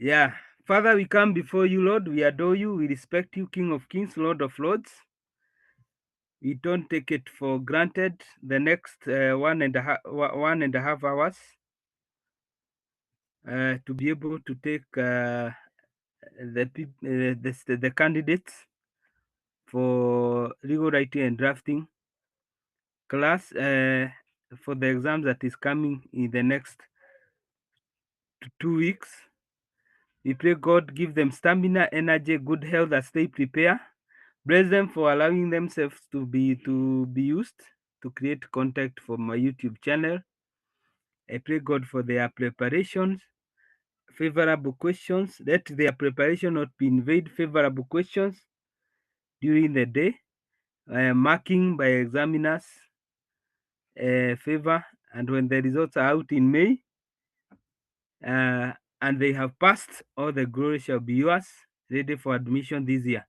Yeah. Father, we come before you, Lord. We adore you. We respect you, King of Kings, Lord of Lords. We don't take it for granted. The next 1.5 hours to be able to take the candidates for legal writing and drafting class for the exam that is coming in the next 2 weeks. We pray God give them stamina, energy, good health as they prepare. Bless them for allowing themselves to be used to create content for my YouTube channel. I pray God for their preparations, favorable questions. Let their preparation not be invade favorable questions during the day. Marking by examiners favor, and when the results are out in May, and they have passed, all the glory shall be yours, ready for admission this year.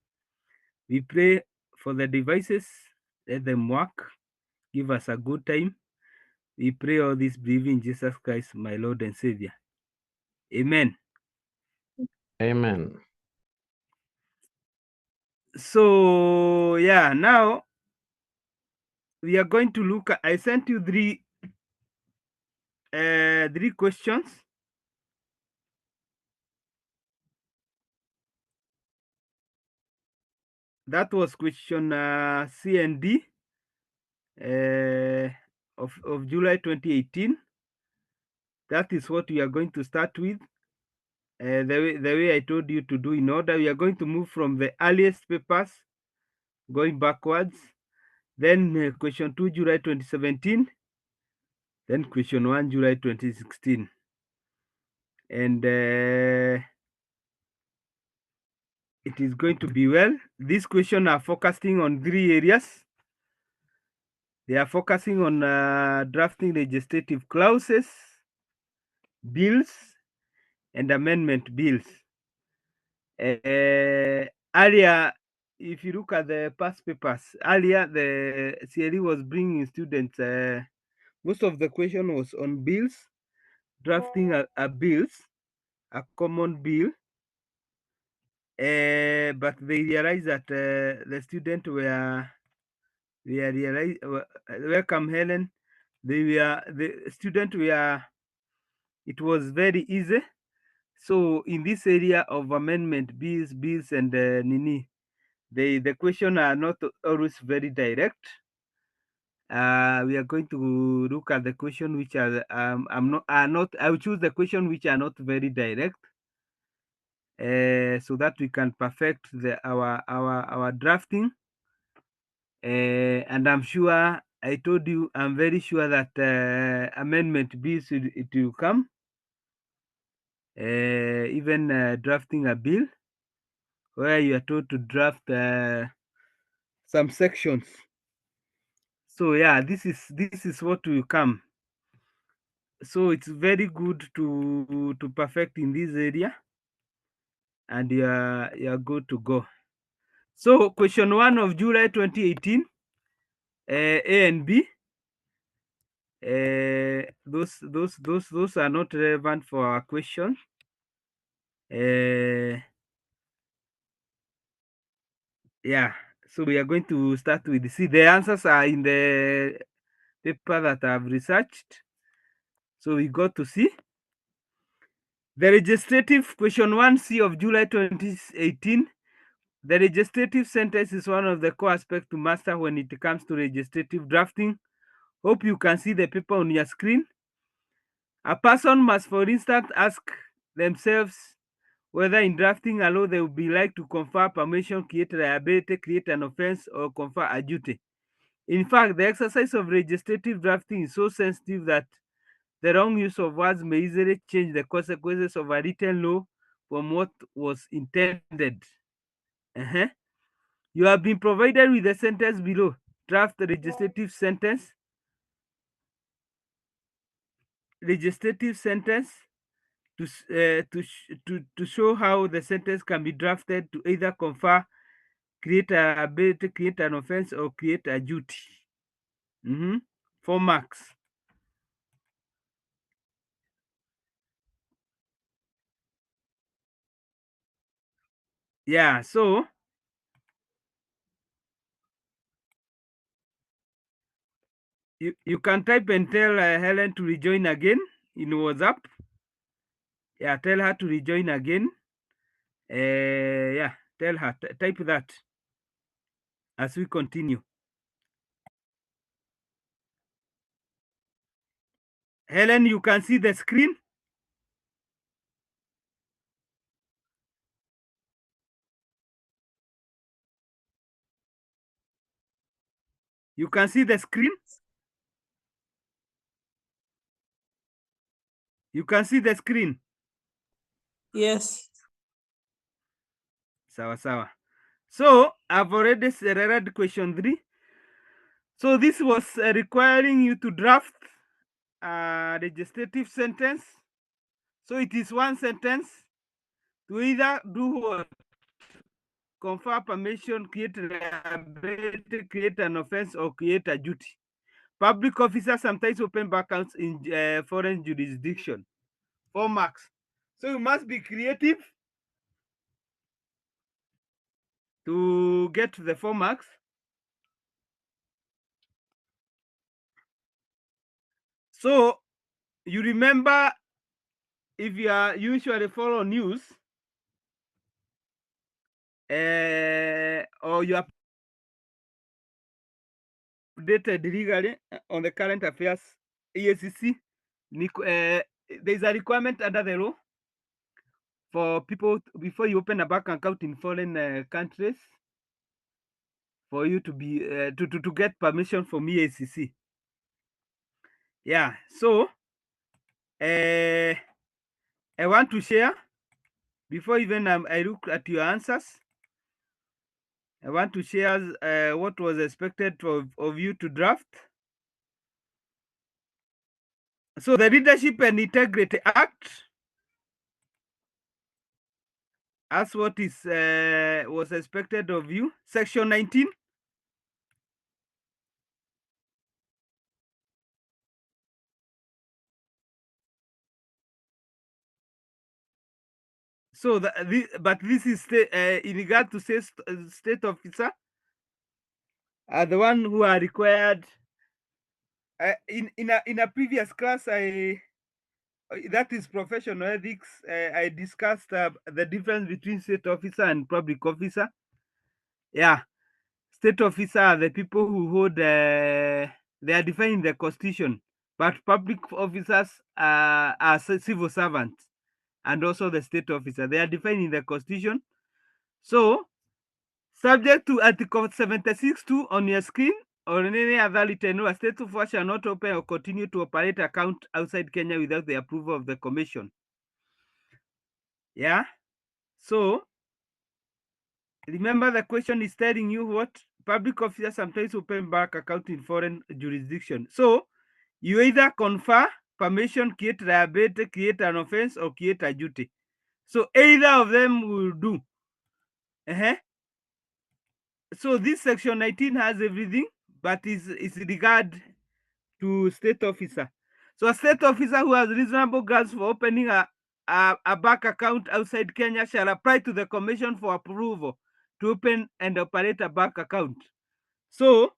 We pray for the devices, let them work, give us a good time. We pray all this believing in Jesus Christ, my Lord and Savior. Amen. Amen. So yeah, now we are going to look at, I sent you three questions. That was question C and D of July 2018. That is what we are going to start with. The way I told you to do in order, we are going to move from the earliest papers going backwards. Then question 2, July 2017. Then question 1, July 2016. And it is going to be well. These questions are focusing on 3 areas. They are focusing on drafting legislative clauses, bills, and amendment bills. Earlier, if you look at the past papers, earlier the CLE was bringing students, most of the question was on bills, drafting a bills, a common bill, but they realized that the student welcome Helen, the student were, it was very easy. So in this area of amendment bills and nini, the question are not always very direct. We are going to look at the question which are I will choose the question which are not very direct, so that we can perfect our drafting. And I'm sure, I told you, I'm very sure that amendment bills it will come. Even drafting a bill where you are told to draft some sections. So yeah, this is what will come. So it's very good to perfect in this area, and you are good to go. So question 1 of July 2018, A and B, those are not relevant for our question. Yeah, so we are going to start with C. The answers are in the paper that I've researched. So we go to C. The legislative question 1C of July 2018. The legislative sentence is one of the core aspects to master when it comes to legislative drafting. Hope you can see the paper on your screen. A person must, for instance, ask themselves whether in drafting a law they would be like to confer permission, create liability, create an offense, or confer a duty. In fact, the exercise of legislative drafting is so sensitive that the wrong use of words may easily change the consequences of a written law from what was intended. You have been provided with the sentence below. Draft the legislative sentence. Legislative sentence to show how the sentence can be drafted to either confer, create a ability, create an offense, or create a duty. 4 marks. Yeah, so you can type and tell Helen to rejoin again in WhatsApp. Yeah, tell her to rejoin again. Yeah, tell her, type that as we continue. Helen, you can see the screen. You can see the screen. You can see the screen. Yes. Sawa sawa. So I've already read question 3. So this was requiring you to draft a legislative sentence. So it is one sentence to either do what? Confer permission, create liability, create an offense, or create a duty. Public officers sometimes open bank accounts in foreign jurisdiction. 4 marks. So you must be creative to get the 4 marks. So you remember, if you are usually follow news or you are updated legally on the current affairs, EACC, there's a requirement under the law for people before you open a bank account in foreign countries for you to be to get permission from EACC. Yeah, so I want to share before even I look at your answers. I want to share what was expected of you to draft. So the Leadership and Integrity Act, as what is was expected of you, Section 19. So but this is in regard to state officer are the one who are required. In a previous class, that is professional ethics. I discussed the difference between state officer and public officer. Yeah, state officer are the people who hold. They are defined in the constitution, but public officers are civil servants, and also the state officer. They are defined in the constitution. So, subject to Article 76(2) on your screen or in any other written law, a state officer shall not open or continue to operate account outside Kenya without the approval of the commission. Yeah. So remember, the question is telling you what public officers sometimes open bank account in foreign jurisdiction. So you either confer permission, create liability, create an offense, or create a duty. So either of them will do. So this section 19 has everything, but is regard to state officer. So a state officer who has reasonable grounds for opening a bank account outside Kenya shall apply to the commission for approval to open and operate a bank account. So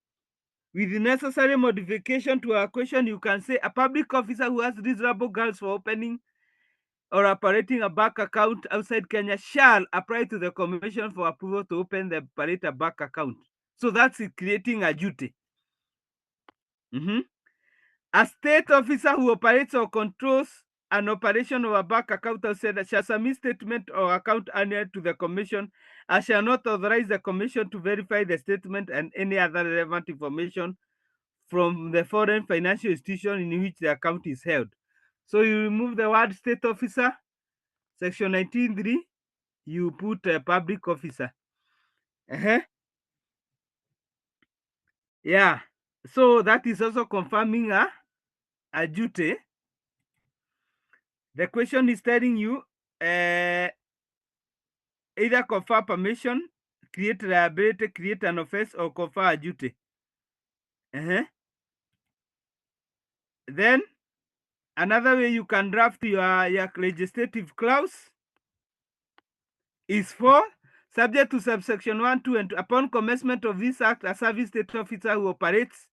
with the necessary modification to our question, you can say a public officer who has reasonable grounds for opening or operating a bank account outside Kenya shall apply to the commission for approval to open the operate a bank account. So that's creating a duty. A state officer who operates or controls an operation of a bank account outside shall submit statement or account annual to the commission and shall not authorize the commission to verify the statement and any other relevant information from the foreign financial institution in which the account is held. So you remove the word state officer, section 19(3), you put a public officer. Yeah, so that is also confirming a duty. The question is telling you either confer permission, create liability, create an offense, or confer a duty. Then another way you can draft your legislative clause is 4. Subject to subsection 1, 2, and 2. Upon commencement of this act, a service state officer who operates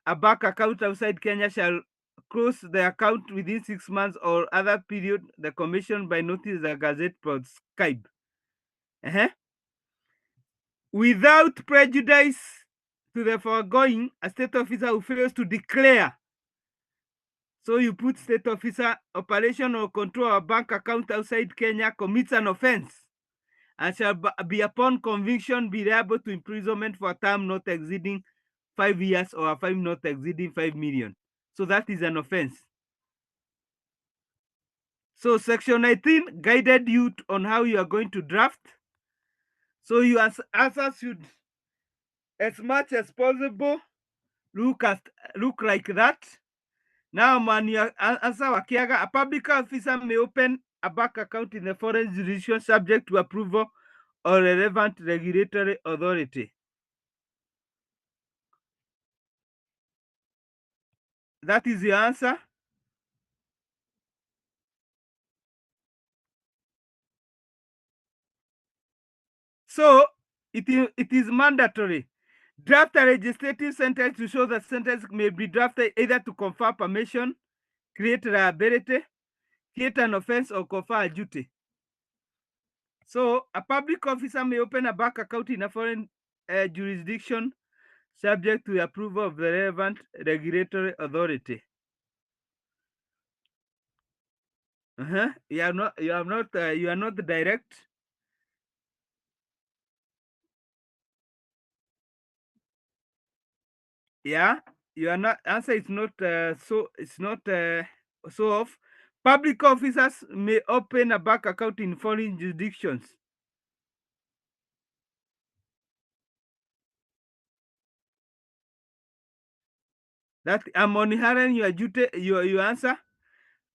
a bank account outside Kenya shall close the account within 6 months or other period the commission by notice the Gazette prescribe. Without prejudice to the foregoing, a state officer who fails to declare. So you put state officer, operation or control a bank account outside Kenya commits an offense and shall be upon conviction be liable to imprisonment for a term not exceeding 5 years or a fine not exceeding 5 million. So that is an offense. So section 19 guided you on how you are going to draft. So your answer should, as much as possible, look like that. Now, man, your answer wakiaga, a public officer may open a bank account in a foreign jurisdiction subject to approval or relevant regulatory authority. That is your answer. So it is mandatory. Draft a legislative sentence to show that sentence may be drafted either to confer permission, create liability, create an offense, or confer a duty. So a public officer may open a bank account in a foreign jurisdiction subject to the approval of the relevant regulatory authority. You are not direct. Yeah, your answer is not so off. Public officers may open a bank account in foreign jurisdictions. That I'm on your duty, your answer.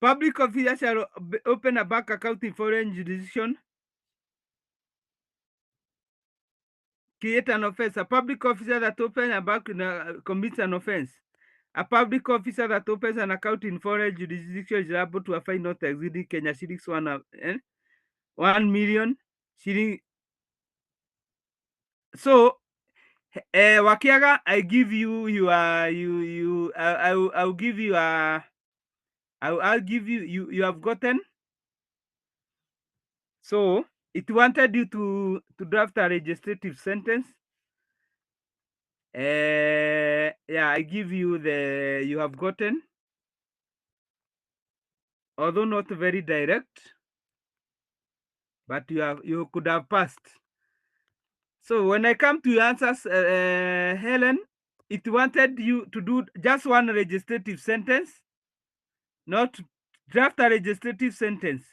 Public officers shall open a bank account in foreign jurisdiction. Create an offense. A public officer that opens a bank commits an offense. A public officer that opens an account in foreign jurisdiction is liable to a fine not exceeding Kenya shillings 1 million shilling. So, Wakiaga, I give you I'll give you I'll give you have gotten. So it wanted you to draft a legislative sentence. Yeah, I give you you have gotten, although not very direct, but you could have passed. So when I come to your answers, Helen, it wanted you to do just one legislative sentence, not draft a legislative sentence.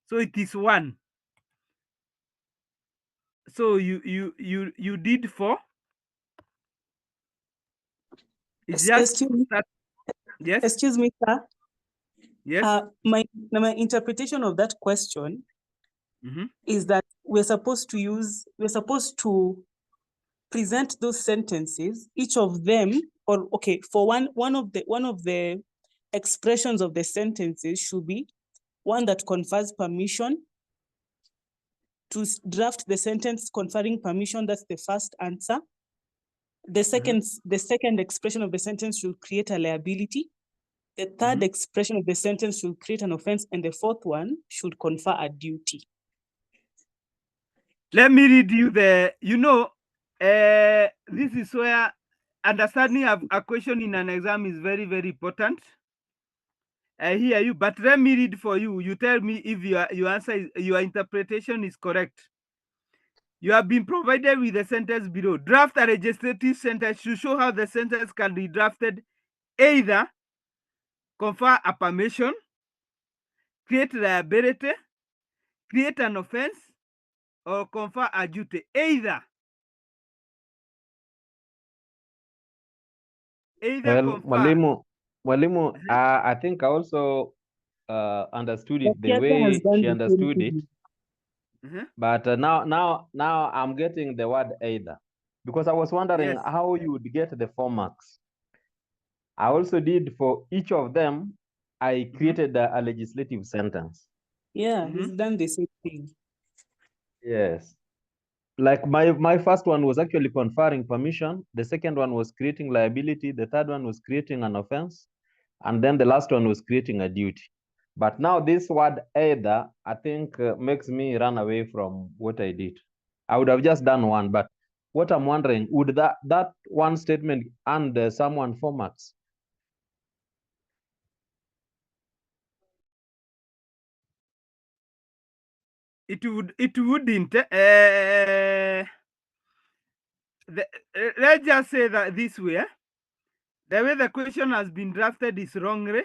So it is one. So you did 4. It's just Excuse me, that. Yes. excuse me, sir. Yes. My interpretation of that question is that we're supposed to present those sentences, each of them, or okay, for one of the expressions of the sentences should be one that confers permission to draft the sentence conferring permission. That's the first answer. The second expression of the sentence should create a liability. The third expression of the sentence should create an offense, and the fourth one should confer a duty. Let me read you this is where understanding a question in an exam is very, very important. I hear you, but let me read for you. You tell me if your answer your interpretation is correct. You have been provided with the sentence below. Draft a legislative sentence to show how the sentence can be drafted. Either confer a permission, create liability, create an offense, or confer a duty. Either Well, confer. Mwalimu, I think I also understood it the way she understood it. But now I'm getting the word either, because I was wondering how you would get the 4 marks. I also did for each of them. I created a legislative sentence. Yeah, he's done the same thing. Yes. Like my first one was actually conferring permission. The second one was creating liability. The third one was creating an offense. And then the last one was creating a duty. But now this word either, I think, makes me run away from what I did. I would have just done one, but what I'm wondering, would that one statement earn someone 4 marks? It wouldn't. Let's just say that this way. The way the question has been drafted is wrongly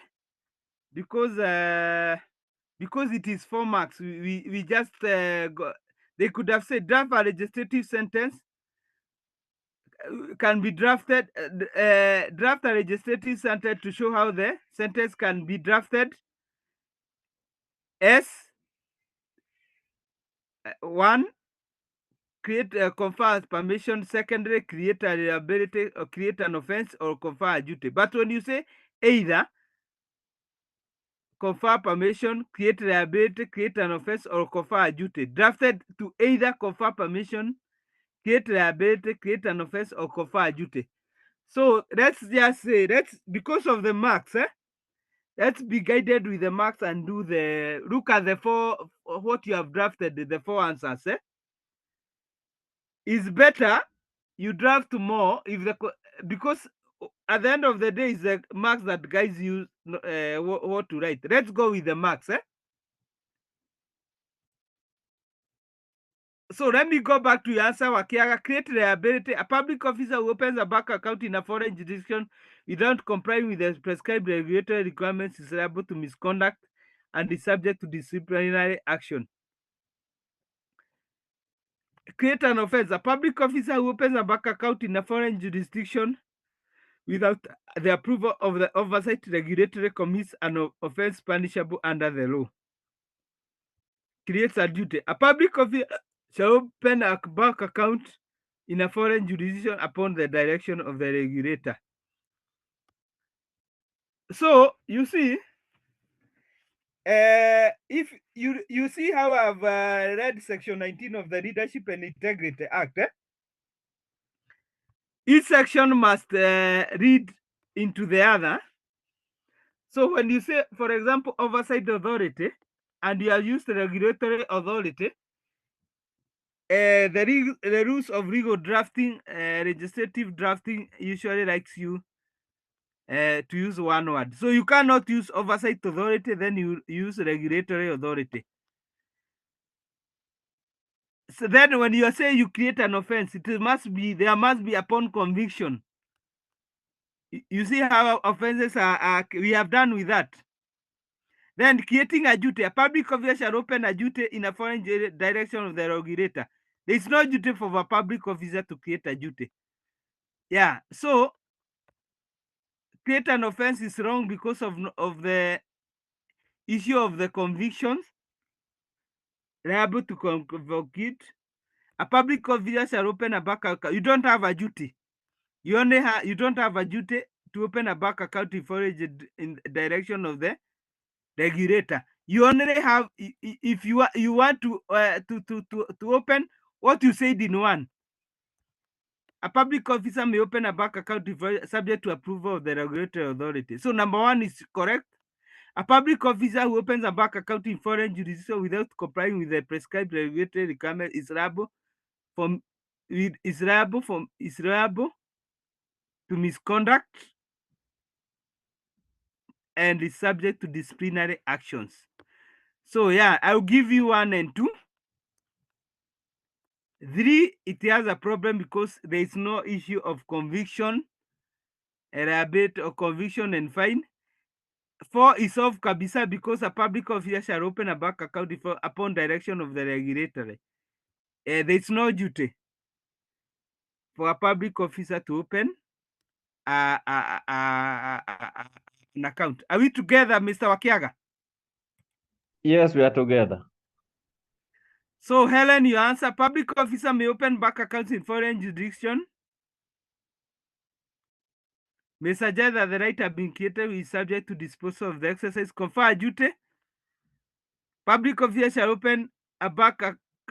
because it is 4 marks. We just they could have said draft a legislative sentence can be drafted, draft a legislative sentence to show how the sentence can be drafted as one, create confer permission, secondary, create a liability or create an offense or confer a duty. But when you say either confer permission, create liability, create an offense, or confer a duty, drafted to either confer permission, create liability, create an offense, or confer a duty. So let's just say that's because of the marks. Let's be guided with the marks and do the look at the four what you have drafted, the four answers. Is better you draft more if the because at the end of the day, it's the marks that guides you what to write. Let's go with the marks. So let me go back to your answer, Wakiaga. Create liability. A public officer who opens a bank account in a foreign jurisdiction without complying with the prescribed regulatory requirements is liable to misconduct and is subject to disciplinary action. Create an offense. A public officer who opens a bank account in a foreign jurisdiction without the approval of the oversight regulatory commits an offense punishable under the law. Creates a duty. A public officer shall open a bank account in a foreign jurisdiction upon the direction of the regulator. So you see, if you see how I've read section 19 of the Leadership and Integrity Act, each section must read into the other. So when you say, for example, oversight authority, and you have used regulatory authority, the rules of legal drafting, legislative drafting usually likes you to use one word. So you cannot use oversight authority, then you use regulatory authority. So then when you say you create an offense, there must be upon conviction. You see how offenses are we have done with that. Then creating a duty. A public officer shall open a duty in a foreign direction of the regulator. There is no duty for a public officer to create a duty. Yeah, so create an offense is wrong because of the issue of the convictions, liable to convocate. A public officer shall open a bank account. You don't have a duty. You don't have a duty to open a bank account in direction of the regulator. You only have if you want to open what you said in one. A public officer may open a bank account subject to approval of the regulatory authority. So number one is correct. A public officer who opens a bank account in foreign jurisdiction without complying with the prescribed regulatory requirement is liable to misconduct and is subject to disciplinary actions. So yeah, I'll give you 1 and 2. 3, it has a problem because there is no issue of conviction, liability or conviction and fine. 4 is off kabisa because a public officer shall open a bank account upon direction of the regulator. There is no duty for a public officer to open an account. Are we together, Mr. Wakiaga? Yes, we are together. So, Helen, you answer. Public officer may open bank accounts in foreign jurisdiction. May suggest that the right have been created is subject to disposal of the exercise confer duty. Public officer shall open a bank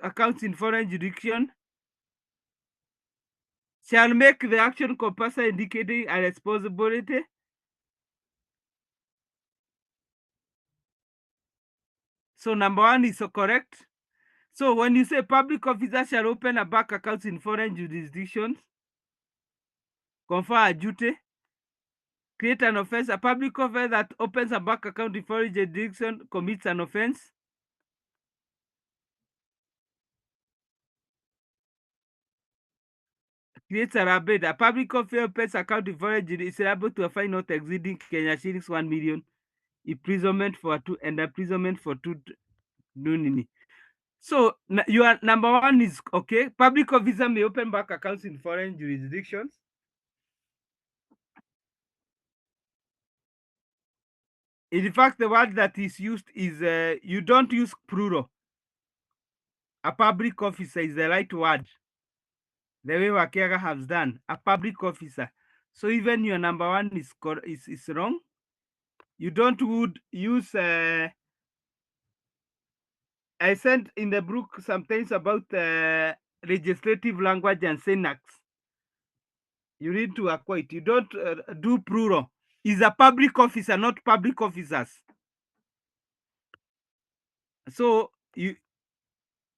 accounts in foreign jurisdiction shall make the action compulsory, indicating a responsibility. So number 1 is so correct. So when you say public officer shall open a bank account in foreign jurisdictions, confer a duty, create an offense. A public officer that opens a bank account in foreign jurisdiction commits an offense. Creates a rebate. A public officer opens account in foreign jurisdiction is liable to a fine not exceeding Kenya shillings 1 million, imprisonment for 2 and imprisonment for 2 nunini. So your number 1 is okay. Public officer may open bank accounts in foreign jurisdictions. In fact, the word that is used is you don't use plural. A public officer is the right word. The way Wakega has done, a public officer. So even your number 1 is wrong. You don't would use. I sent in the book sometimes about legislative language and syntax. You need to acquire it. You don't do plural. Is a public officer, not public officers. So you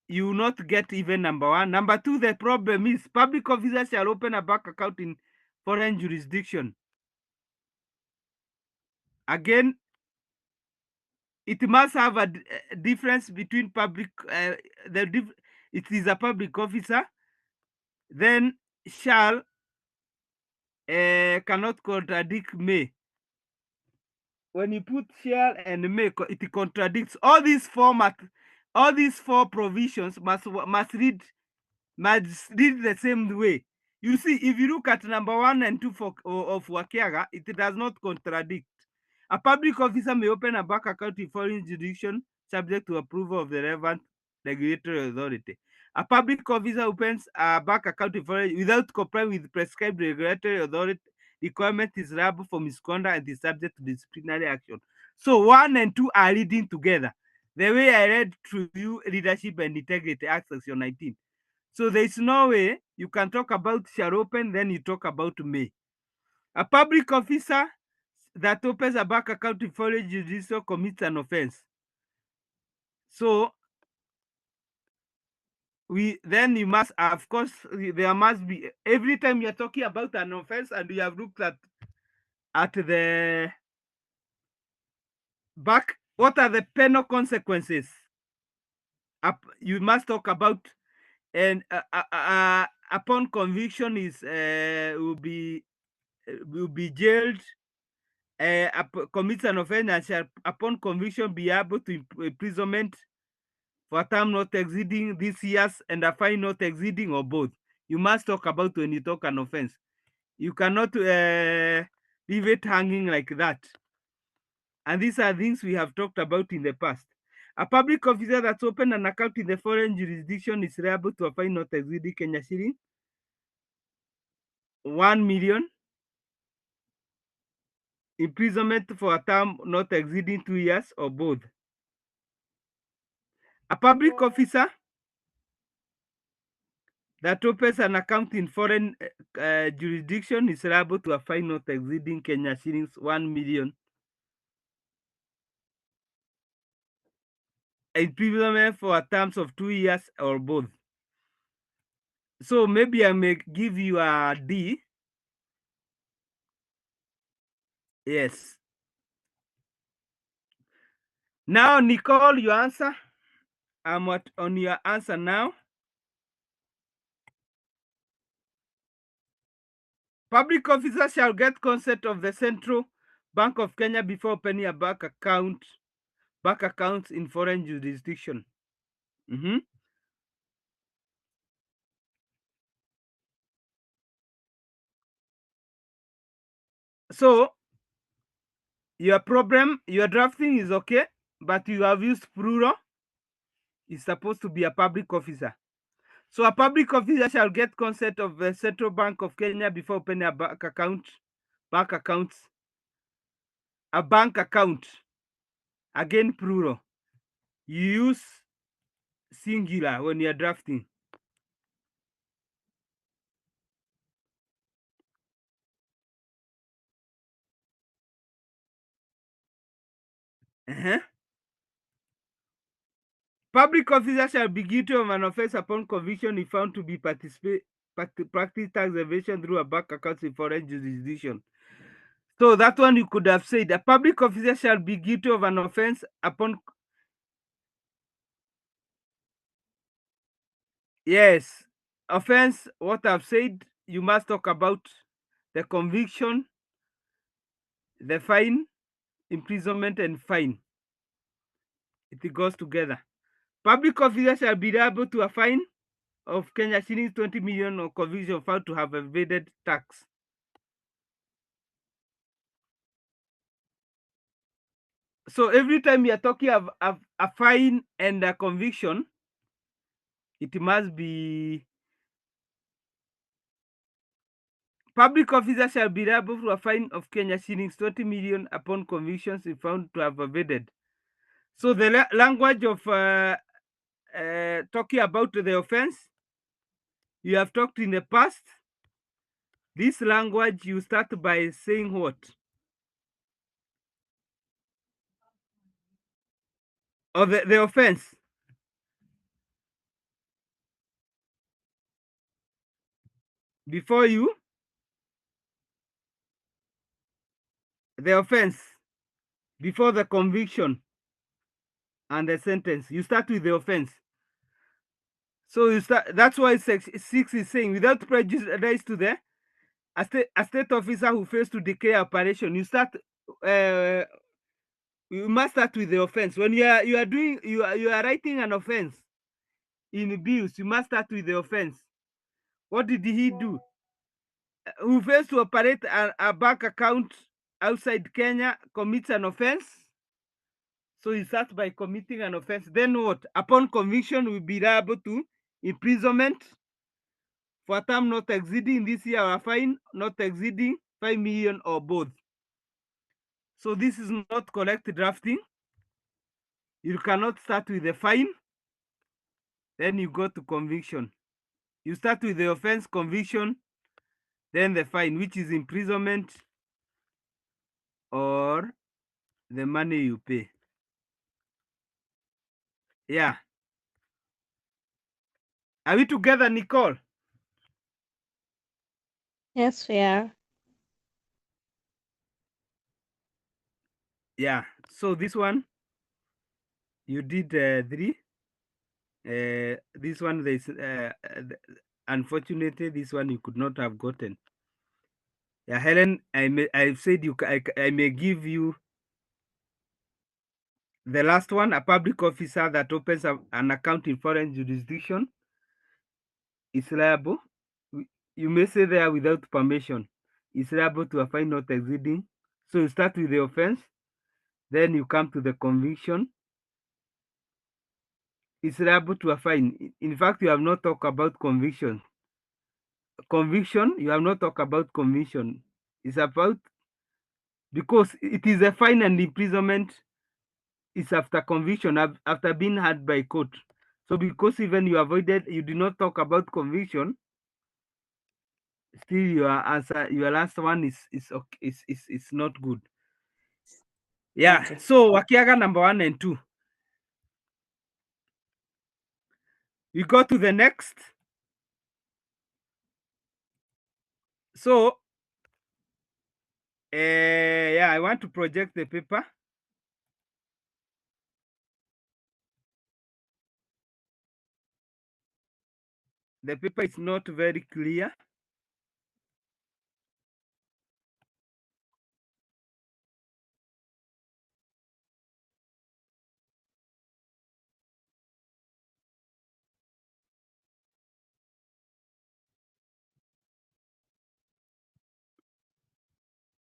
will not get even number 1. Number 2, the problem is public officers shall open a bank account in foreign jurisdiction. Again, it must have a difference between public. It is a public officer. Then shall cannot contradict may. When you put shall and may, it contradicts. All these four provisions must read the same way. You see, if you look at number 1 and 2 of Wakiaga, it does not contradict. A public officer may open a bank account in foreign jurisdiction subject to approval of the relevant regulatory authority. A public officer opens a bank account in foreign without complying with prescribed regulatory authority requirement is liable for misconduct and is subject to disciplinary action. So 1 and 2 are reading together. The way I read through you, Leadership and Integrity Act Section 19. So there is no way you can talk about shall open, then you talk about may. A public officer that opens a bank account in foreign jurisdiction commits an offense. So then you must, of course, there must be, every time you're talking about an offense and you have looked at the back, what are the penal consequences? You must talk about, and upon conviction is will be jailed, commits an offense and shall upon conviction be able to imprisonment for a term not exceeding this years and a fine not exceeding or both. You must talk about when you talk an offense. You cannot leave it hanging like that. And these are things we have talked about in the past. A public officer that's opened an account in the foreign jurisdiction is liable to a fine not exceeding Kenya shilling 1 million, imprisonment for a term not exceeding 2 years or both. A public officer that opens an account in foreign jurisdiction is liable to a fine not exceeding Kenya shillings 1 million, imprisonment for terms of 2 years or both. So maybe I may give you a D. Yes. Now, Nicole, your answer. I'm on your answer now. Public officers shall get consent of the Central Bank of Kenya before opening a bank accounts in foreign jurisdiction. So your drafting is okay, but you have used plural. It's supposed to be a public officer. So a public officer shall get consent of the Central Bank of Kenya before opening a bank account. A bank account. Again, plural. You use singular when you're drafting. Public officer shall be guilty of an offense upon conviction if found to be practice tax evasion through a bank account in foreign jurisdiction. So that one you could have said a public officer shall be guilty of an offense upon. Yes, offense, what I've said, you must talk about the conviction, the fine, imprisonment, and fine. It goes together. Public officer shall be liable to a fine of Kenya shillings 20 million or conviction found to have evaded tax. So every time you are talking of a fine and a conviction, it must be public officer shall be liable for a fine of Kenya shillings 20 million upon convictions if found to have evaded. So the language of talking about the offense, you have talked in the past. This language, you start by saying what? Or the offense. Before you, the offense. Before the conviction and the sentence, you start with the offense. So you start. That's why Section 6 is saying, without prejudice to the a state officer who fails to declare operation, you start. You must start with the offense. When you are writing an offense in bills, you must start with the offense. What did he do? Who fails to operate a bank account outside Kenya commits an offense. So you start by committing an offense. Then what? Upon conviction, will be liable to imprisonment for a term not exceeding this year or a fine not exceeding 5 million or both. So this is not correct drafting. You cannot start with the fine, then you go to conviction. You start with the offense, conviction, then the fine, which is imprisonment or the money you pay. Yeah. Are we together, Nicole? Yes, we are. Yeah. So this one, you did 3. This one, there's unfortunately, this one you could not have gotten. Yeah, Helen, I've said I may give you the last one. A public officer that opens an account in foreign jurisdiction is liable. You may say there without permission. Is liable to a fine not exceeding. So you start with the offense, then you come to the conviction. It's liable to a fine. In fact, you have not talked about conviction. Conviction, you have not talked about conviction. It's about, because it is a fine and imprisonment is after conviction, after being had by court. So because even you avoided, you did not talk about conviction, still your answer, your last one is okay, is not good. Yeah. Okay. So Wakiaga number 1 and 2. We go to the next. So yeah, I want to project the paper. The paper is not very clear.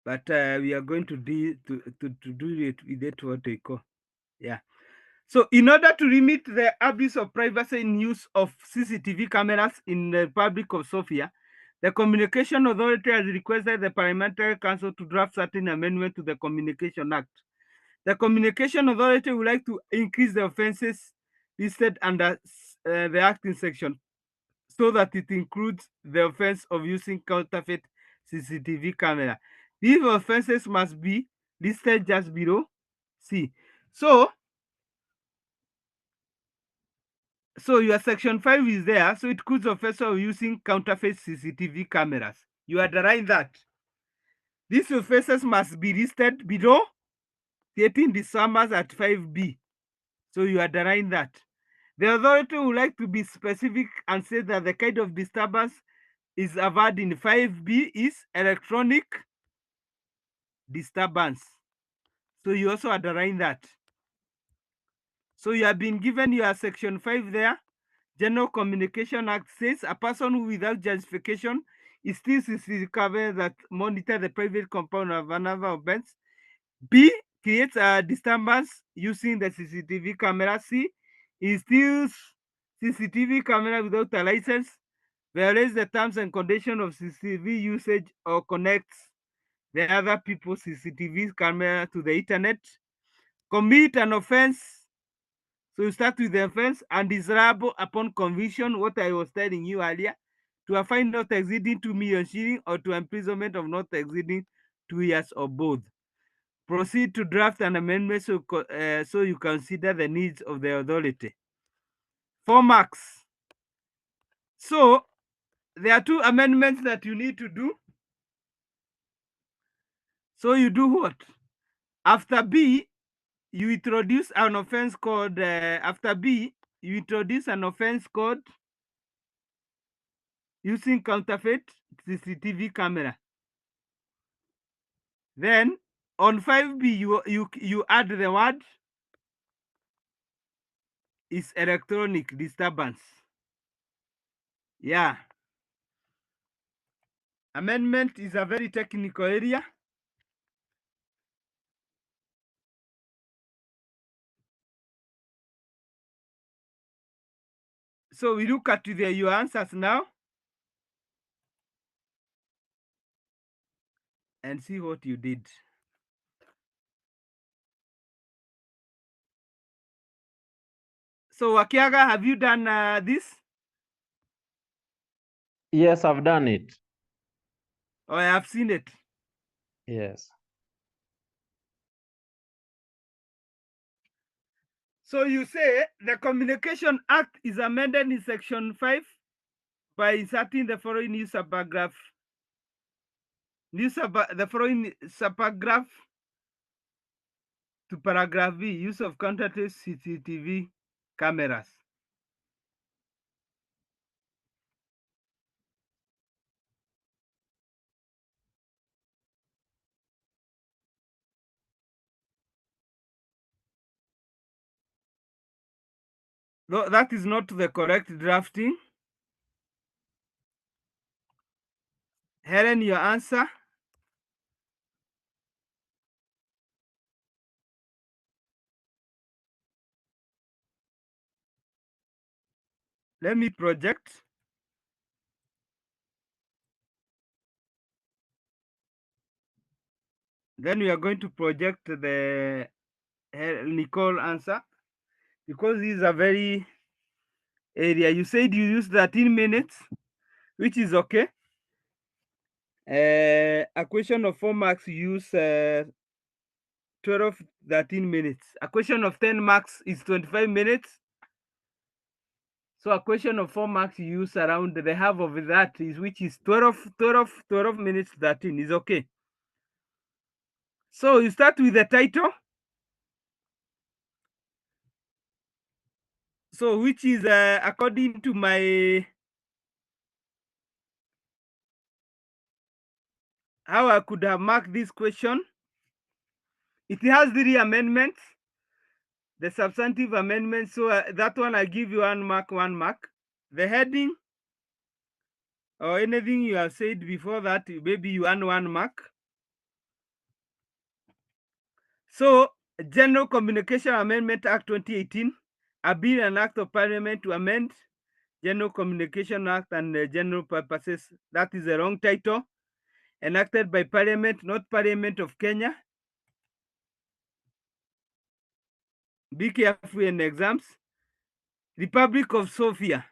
But we are going to do it with it what we call. Yeah. So in order to limit the abuse of privacy in use of CCTV cameras in the Republic of Sofia, the Communication Authority has requested the Parliamentary Council to draft certain amendment to the Communication Act. The Communication Authority would like to increase the offenses listed under the Act in section, so that it includes the offense of using counterfeit CCTV camera. These offenses must be listed just below C. So your section 5 is there, so it includes offense of using counterfeit CCTV cameras. You underline that. These offenses must be listed below 13 disarmers at 5B. So you underline that. The authority would like to be specific and say that the kind of disturbance is averred in 5B is electronic disturbance. So you also underline that. So you have been given your section 5 there. General Communication Act says a person who without justification is still CCTV cameras that monitor the private compound of another offense. B, creates a disturbance using the CCTV camera. C, instills CCTV camera without a license, violates the terms and conditions of CCTV usage, or connects the other people's CCTV camera to the internet, commit an offense. So you start with the offense and is liable upon conviction, what I was telling you earlier, to a fine not exceeding 2 million shilling or to imprisonment of not exceeding 2 years or both. Proceed to draft an amendment so you consider the needs of the authority. 4 marks. So there are 2 amendments that you need to do. So you do what? After B, you introduce an offense called, after B, you introduce an offense called using counterfeit CCTV camera. Then on 5B, you add the word is electronic disturbance. Yeah. Amendment is a very technical area. So we look at your answers now and see what you did. So Wakiaga, have you done this? Yes, I've done it. Oh, I have seen it. Yes. So you say the Communication Act is amended in section 5 by inserting the following new subparagraph. The following subparagraph to paragraph B, use of counterfeit CCTV cameras. No, that is not the correct drafting. Helen, your answer? Let me project. Then we are going to project the Nicole answer, because this is a very area. You said you used 13 minutes, which is okay. A question of 4 marks, you use 13 minutes. A question of 10 marks is 25 minutes. So a question of 4 marks, you use around the half of that, which is 12 minutes 13 is okay. So you start with the title. So which is according to my, how I could have marked this question. It has 3 amendments. The substantive amendment, so that one I give you 1 mark, 1 mark. The heading or anything you have said before that, maybe you earn 1 mark. So General Communication Amendment Act 2018, a bill and act of parliament to amend General Communication Act and general purposes. That is the wrong title. Enacted by Parliament, not Parliament of Kenya. Be careful in exams. Republic of Sofia.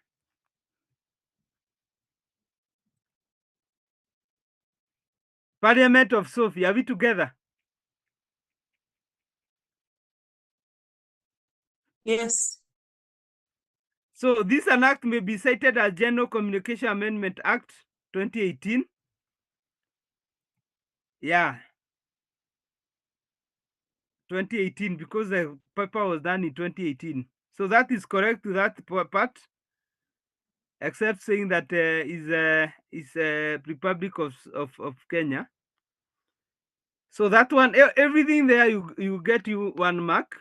Parliament of Sofia. Are we together? Yes. So this an act may be cited as General Communication Amendment Act 2018. Yeah. 2018, because the paper was done in 2018. So that is correct to that part, except saying that is Republic of Kenya. So that one, everything there, you get you 1 mark.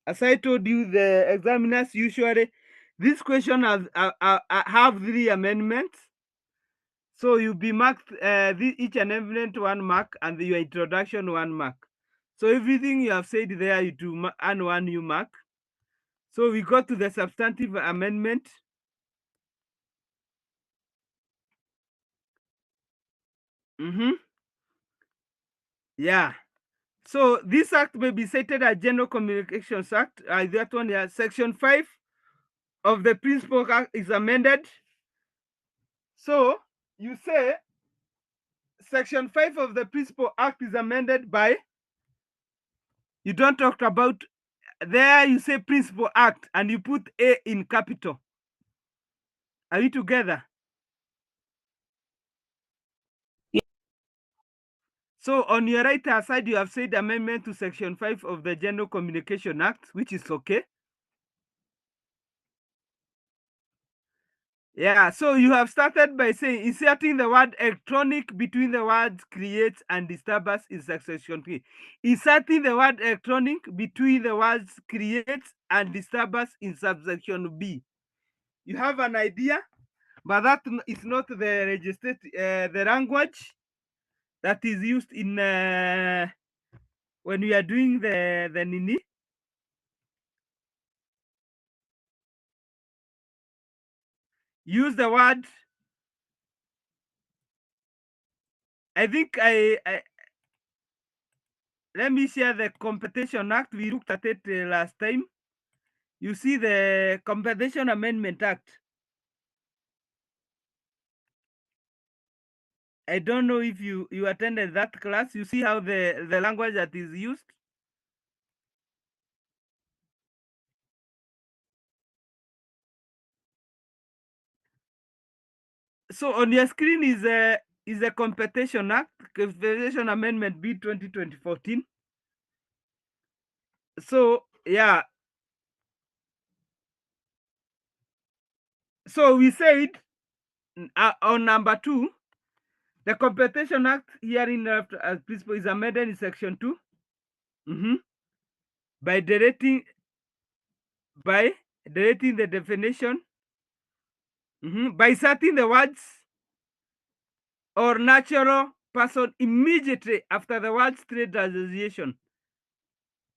As I told you, the examiners usually, this question have 3 amendments. So you'll be marked each amendment 1 mark and your introduction 1 mark. So everything you have said there, you to earn 1 new mark. So we go to the substantive amendment. Yeah. So this act may be cited as General Communications Act. That one, yeah. Section 5 of the Principal Act is amended. So you say Section 5 of the Principal Act is amended by, you don't talk about, there you say Principal Act and you put A in capital. Are we together? Yeah. So on your right hand side, you have said amendment to Section 5 of the General Communication Act, which is okay. Yeah, so you have started by saying inserting the word electronic between the words creates and disturbance in section 3. Inserting the word electronic between the words creates and disturbance in subsection B. You have an idea, but that is not the registered the language that is used in when we are doing the nini. Use the word. I think I let me share the Competition Act. We looked at it last time. You see the Competition Amendment Act. I don't know if you attended that class. You see how the language that is used. So on your screen is a Competition Act, Competition Amendment B 2014. So yeah. So we said on number 2, the Competition Act herein as principle is amended in section 2 by deleting the definition, by inserting the words or natural person immediately after the words trade association.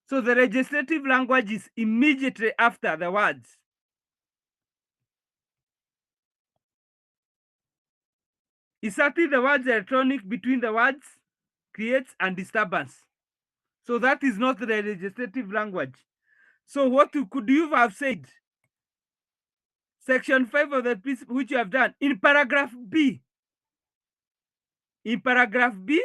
So the legislative language is immediately after the words. Inserting the words electronic between the words creates and disturbance. So that is not the legislative language. So what could you have said? Section 5 of the principle which you have done in paragraph B. In paragraph B,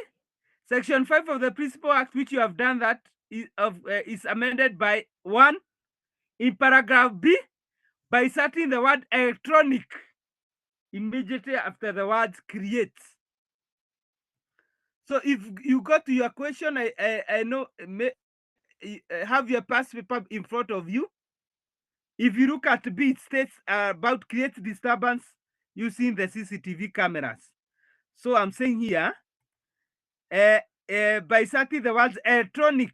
section 5 of the Principal Act which you have done that is amended by 1 in paragraph B by inserting the word electronic immediately after the word creates. So if you go to your question, I know have your past paper in front of you. If you look at B, it states about create disturbance using the CCTV cameras. So I'm saying here, by inserting the words electronic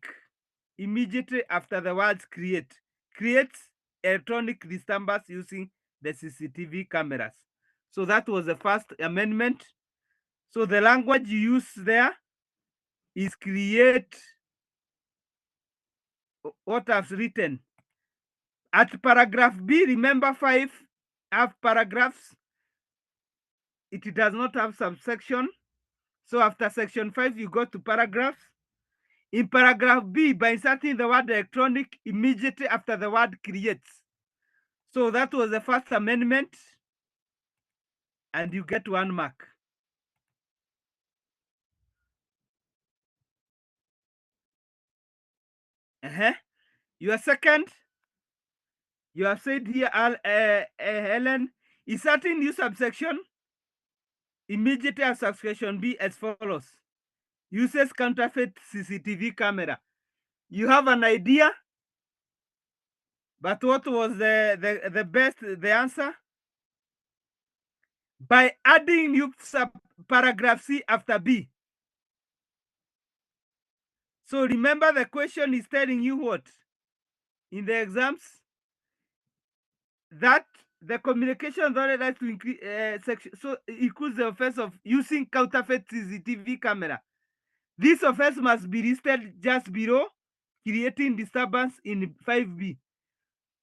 immediately after the words creates electronic disturbance using the CCTV cameras. So that was the first amendment. So the language you use there is create what I've written. At paragraph B, remember 5 have paragraphs. It does not have subsection. So after section 5, you go to paragraphs. In paragraph B, by inserting the word electronic immediately after the word creates. So that was the first amendment, and you get 1 mark. Your second, you have said here, Helen, inserting new subsection immediately as subsection B as follows. Uses counterfeit CCTV camera. You have an idea, but what was the answer? By adding new paragraph C after B. So remember, the question is telling you what? In the exams, that the communication authority has to increase section, so equals the offense of using counterfeit CCTV camera. This offense must be listed just below creating disturbance in 5B.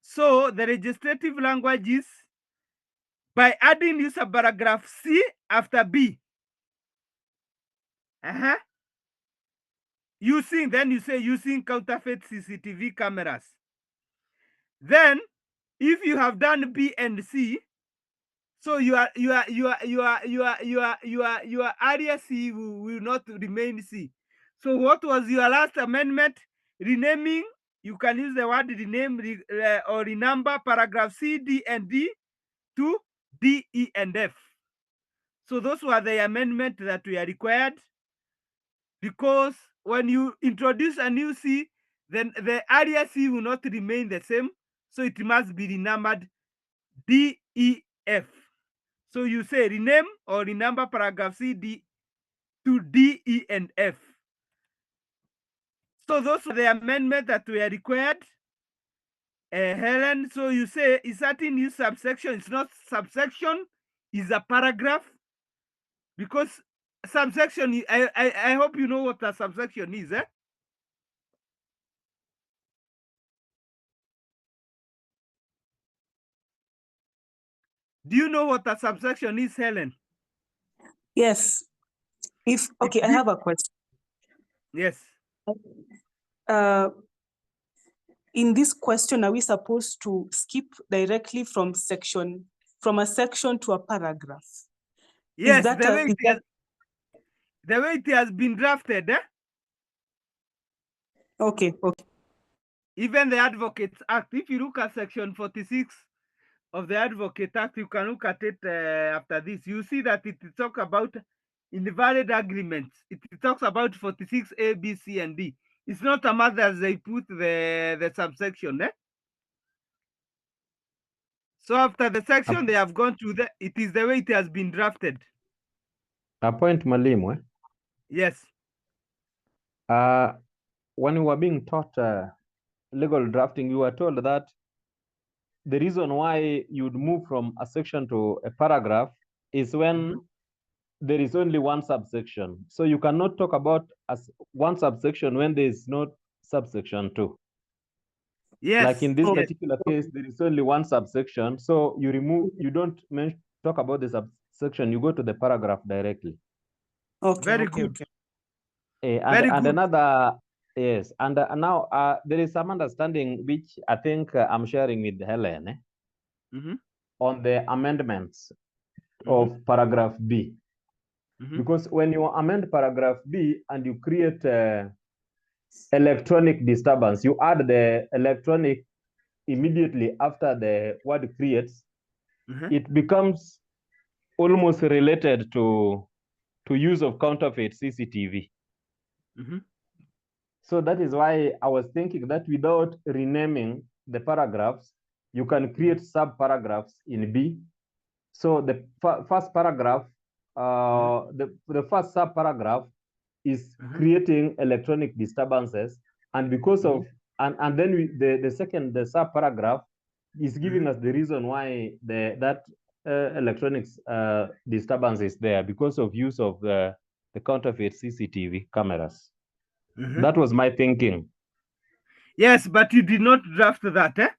So the legislative language is by adding new subparagraph C after B. Using, then you say using counterfeit CCTV cameras. Then, if you have done B and C, so your area C will not remain C. So what was your last amendment? Renaming, you can use the word rename or renumber paragraph C, D, and D to D, E, and F. So those were the amendments that were required, because when you introduce a new C, then the area C will not remain the same. So it must be renumbered D, E, F. So you say rename or renumber paragraph C, D to D, E, and F. So those are the amendments that were required. Helen, so you say inserting new subsection. It's not subsection, is a paragraph, because subsection, I hope you know what a subsection is, eh? Do you know what a subsection is, Helen? Yes. Okay, I have a question. Yes. In this question, are we supposed to skip directly from a section to a paragraph? Yes, the way it has been drafted, eh? Okay. Even the Advocates Act, if you look at section 46 of the Advocate Act, you can look at it after this. You see that it talks about invalid agreements. It talks about 46 A, B, C, and D. It's not a matter as they put the subsection, eh? So after the section, they have gone to it is the way it has been drafted. A point, Mwalimu, eh? Yes. When we were being taught legal drafting, we were told that the reason why you'd move from a section to a paragraph is when there is only one subsection. So you cannot talk about one subsection when there is no subsection 2. Yes. Like in this particular case, there is only one subsection. So you don't talk about the subsection, you go to the paragraph directly. Okay. Very good. Okay. And another, yes. And now there is some understanding which I think I'm sharing with Helen on the amendments of paragraph B. Because when you amend paragraph B and you create electronic disturbance, you add the electronic immediately after the word creates, it becomes almost related to use of counterfeit CCTV. So that is why I was thinking that without renaming the paragraphs, you can create sub-paragraphs in B. So the first paragraph, the first sub-paragraph is creating electronic disturbances, and because of and then the sub-paragraph is giving us the reason why that electronics disturbance is there, because of use of the counterfeit CCTV cameras. That was my thinking. Yes, but you did not draft that, eh?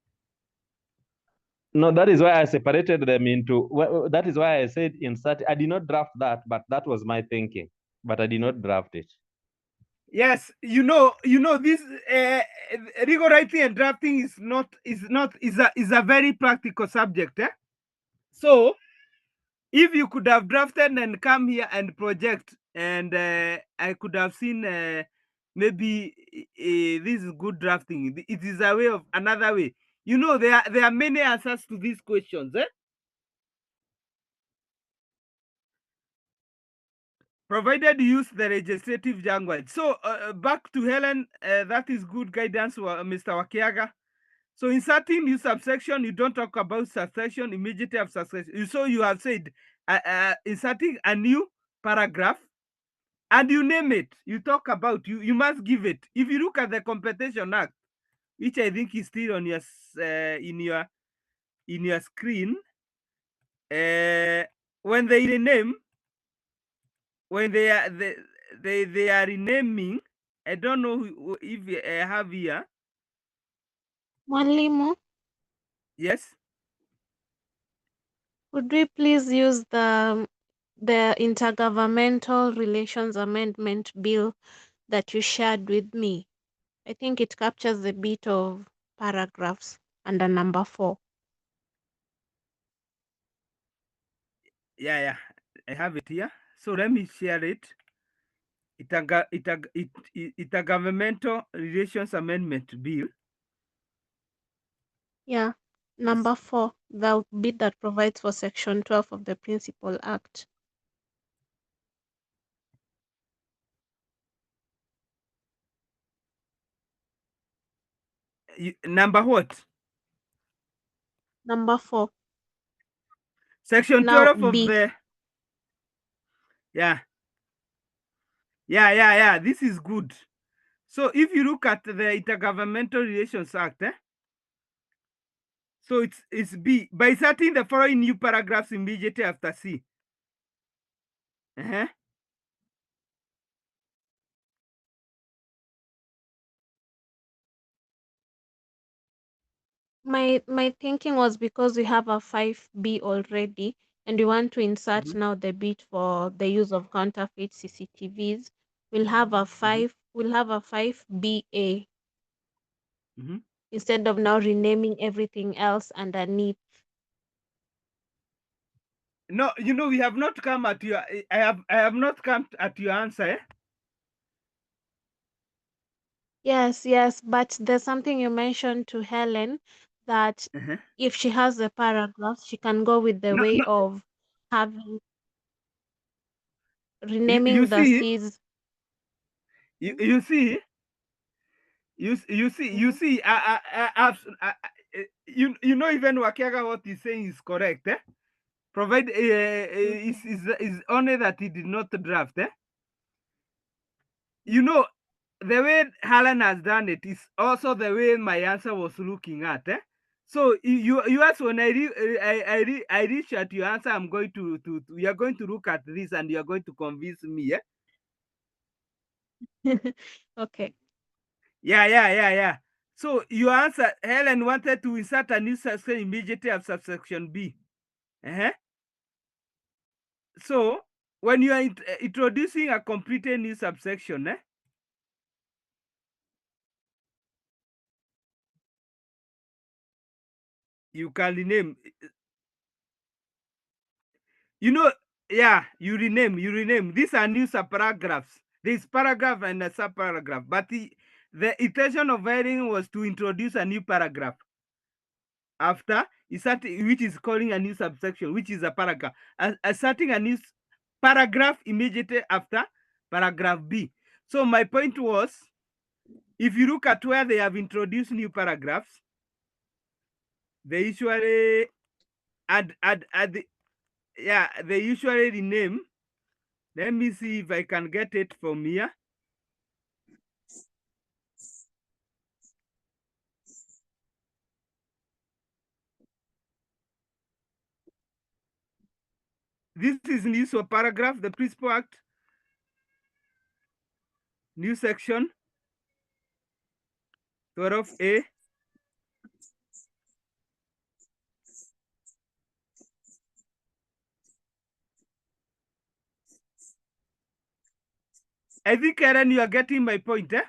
No, that is why I separated them into, that is why I said insert. I did not draft that, but that was my thinking, but I did not draft it. Yes, this legal writing and drafting is a very practical subject. So if you could have drafted and come here and project, and I could have seen maybe this is good drafting. It is a way of another way. There are many answers to these questions. Provided you use the legislative language. So back to Helen, that is good guidance, Mr. Wakiaga. So inserting new subsection, you don't talk about succession immediately after succession. So you have said inserting a new paragraph, and you name it. You talk about you must give it. If you look at the Competition Act, which I think is still on your in your screen, when they rename, when they are renaming, I don't know if I have here. Mwalimu, Yes. would we please use the Intergovernmental Relations Amendment Bill that you shared with me? I think it captures a bit of paragraphs under number 4. Yeah, I have it here. So let me share it. Intergovernmental Relations Amendment Bill. Yeah, number 4, the bit that provides for Section 12 of the Principal Act. Number what? Number 4. Section Now 12 of B. the... Yeah. This is good. So if you look at the Intergovernmental Relations Act, so it's B. By inserting the following new paragraphs immediately after C. My thinking was because we have a 5B already, and we want to insert now the bit for the use of counterfeit CCTVs. We'll have a 5BA instead of now renaming everything else underneath. No, we have not come at your... I have not come at your answer. Yes, but there's something you mentioned to Helen that if she has the paragraph, she can go with the way of having renaming the C's. You see, even Wakiaga, what he's saying is correct. Provide is only that he did not draft. The way Helen has done it is also the way my answer was looking at. So you asked, when I reach at your answer, I'm going to we are going to look at this, and you are going to convince me. Okay. Yeah. So your answer, Helen wanted to insert a new subsection immediately of subsection B. So when you are introducing a completed new subsection, you can rename. You rename. These are new subparagraphs. There's paragraph and a subparagraph, but the intention of writing was to introduce a new paragraph after which is calling a new subsection, which is a paragraph, starting a new paragraph immediately after paragraph B. So my point was, if you look at where they have introduced new paragraphs, they usually they usually rename. Let me see if I can get it from here. This is new paragraph, the Principal Act, new section 12A. I think, Karen, you are getting my point, eh?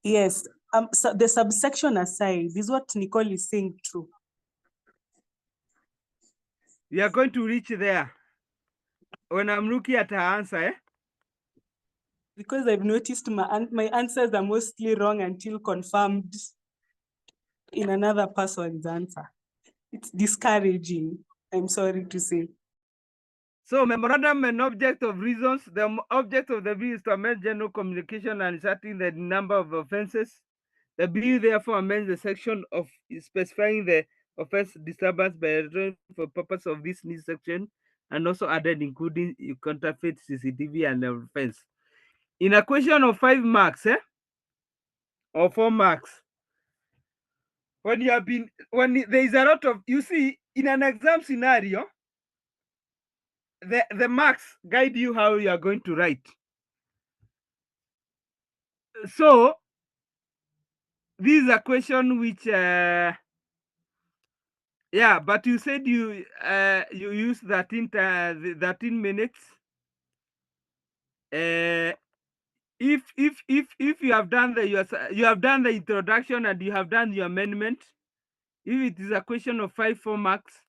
Yes. So the subsection aside, is what Nicole is saying true. We are going to reach there when I'm looking at her answer, eh? Because I've noticed my answers are mostly wrong until confirmed in another person's answer. It's discouraging, I'm sorry to say. So memorandum and object of reasons. The object of the bill is to amend general communication and setting the number of offences. The bill therefore amends the section of specifying the offence disturbance by referring for purpose of this new section, and also added including counterfeit CCTV and offence. In a question of 5 marks, or 4 marks, when there is a lot of, you see, in an exam scenario, the marks guide you how you are going to write. So this is a question which yeah, but you said you use 13 minutes. If you have done you have done the introduction and you have done your amendment, if it is a question of 4 marks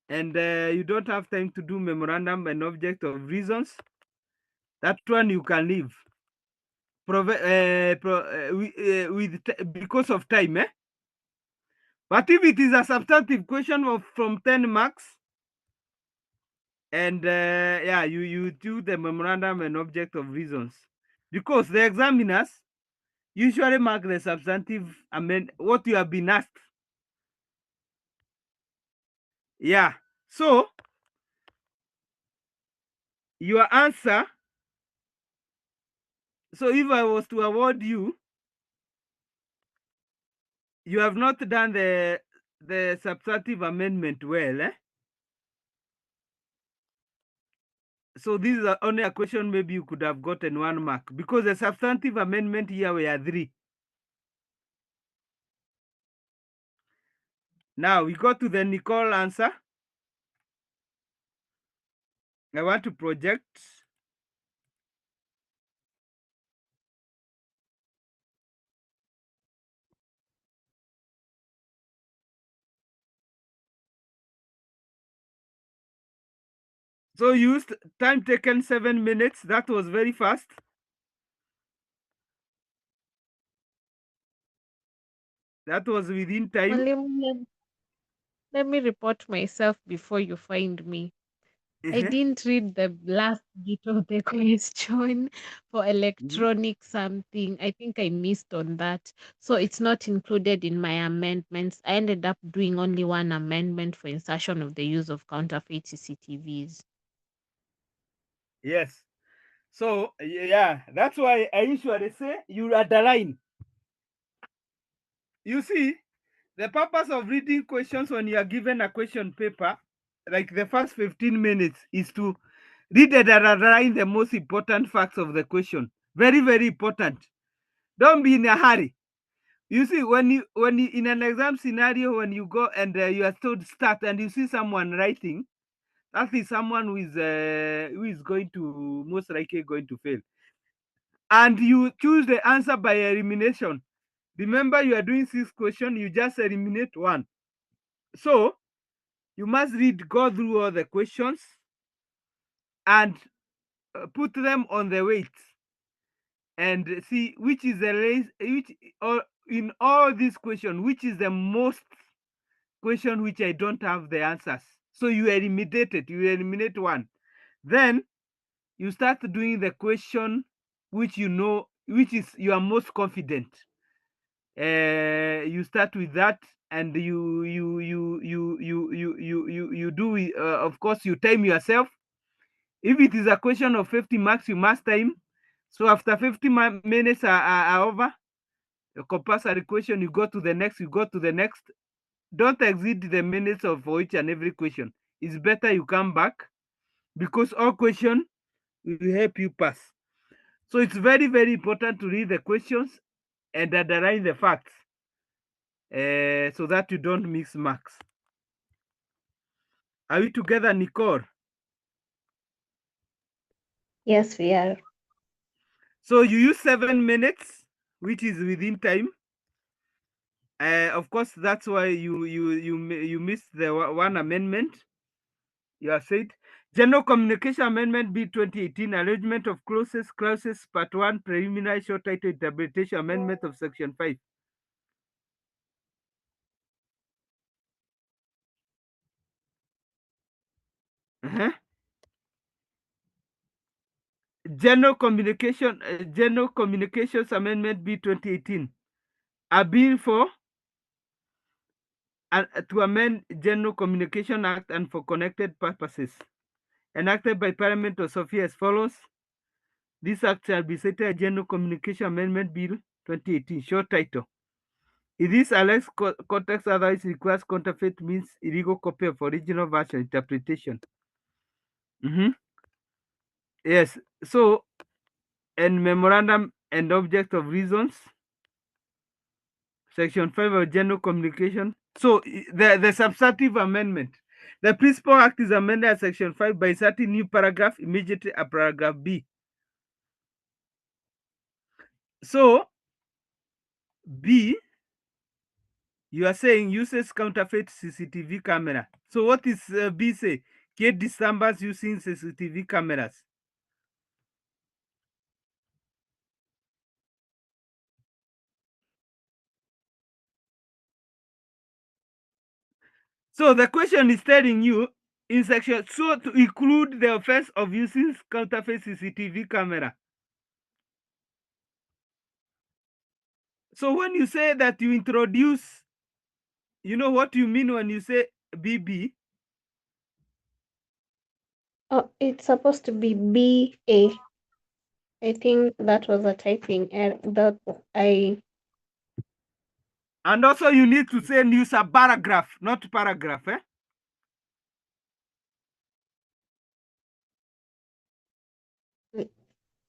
and you don't have time to do memorandum and object of reasons, that one you can leave because of time, eh? But if it is a substantive question from 10 marks, and yeah, you do the memorandum and object of reasons, because the examiners usually mark the substantive what you have been asked. Yeah, so your answer, so if I was to award you, you have not done the substantive amendment well, eh? So this is only a question maybe you could have gotten 1 mark, because the substantive amendment here were 3. Now we go to the Nicole answer. I want to project. So used time taken 7 minutes. That was very fast. That was within time. Mwalimu, let me report myself before you find me. I didn't read the last bit of the question for electronic something. I think I missed on that. So it's not included in my amendments. I ended up doing only one amendment for insertion of the use of counterfeit CCTVs. Yes. So yeah, that's why I usually say you underline. You see, the purpose of reading questions when you are given a question paper, like the first 15 minutes, is to read and underline the most important facts of the question. Very, very important. Don't be in a hurry. You see, when you in an exam scenario, when you go and you are told start and you see someone writing, that is someone who is going to most likely going to fail. And you choose the answer by elimination. Remember, you are doing 6 questions, you just eliminate 1. So you must go through all the questions and put them on the weights and see which is the or in all these questions, which is the most question which I don't have the answers. So you eliminate it, you eliminate 1. Then you start doing the question which you know, which is you are most confident. You start with that, and you do of course you time yourself. If it is a question of 50 marks, you must time. So after 50 minutes are over, the compulsory question, you go to the next, don't exceed the minutes of for each and every question. It's better you come back, because all question will help you pass. So it's very, very important to read the questions and underline the facts so that you don't miss marks. Are we together, Nicole? Yes, we are. So you use 7 minutes, which is within time. Of course, that's why you missed the one amendment. You have said General Communication Amendment B 2018, arrangement of clauses, Part 1, preliminary short title interpretation amendment of Section 5. General Communications Amendment B 2018, a bill for to amend General Communication Act and for connected purposes, enacted by Parliament of Sofia as follows. This act shall be cited General Communication Amendment Bill 2018, short title. If this unless context otherwise requires counterfeit means illegal copy of original version interpretation. Yes, so, and memorandum and object of reasons, Section 5 of General Communication. So the substantive amendment. The Principal Act is amended at Section 5 by inserting new paragraph immediately at paragraph B. So B, you are saying uses counterfeit CCTV camera. So what is B say? Create disturbance using CCTV cameras. So the question is telling you in section, so to include the offense of using counterfeit CCTV camera. So when you say that you introduce, you know what you mean when you say BB? Oh, it's supposed to be BA. I think that was a typing error that I. And also you need to say use a paragraph, not paragraph.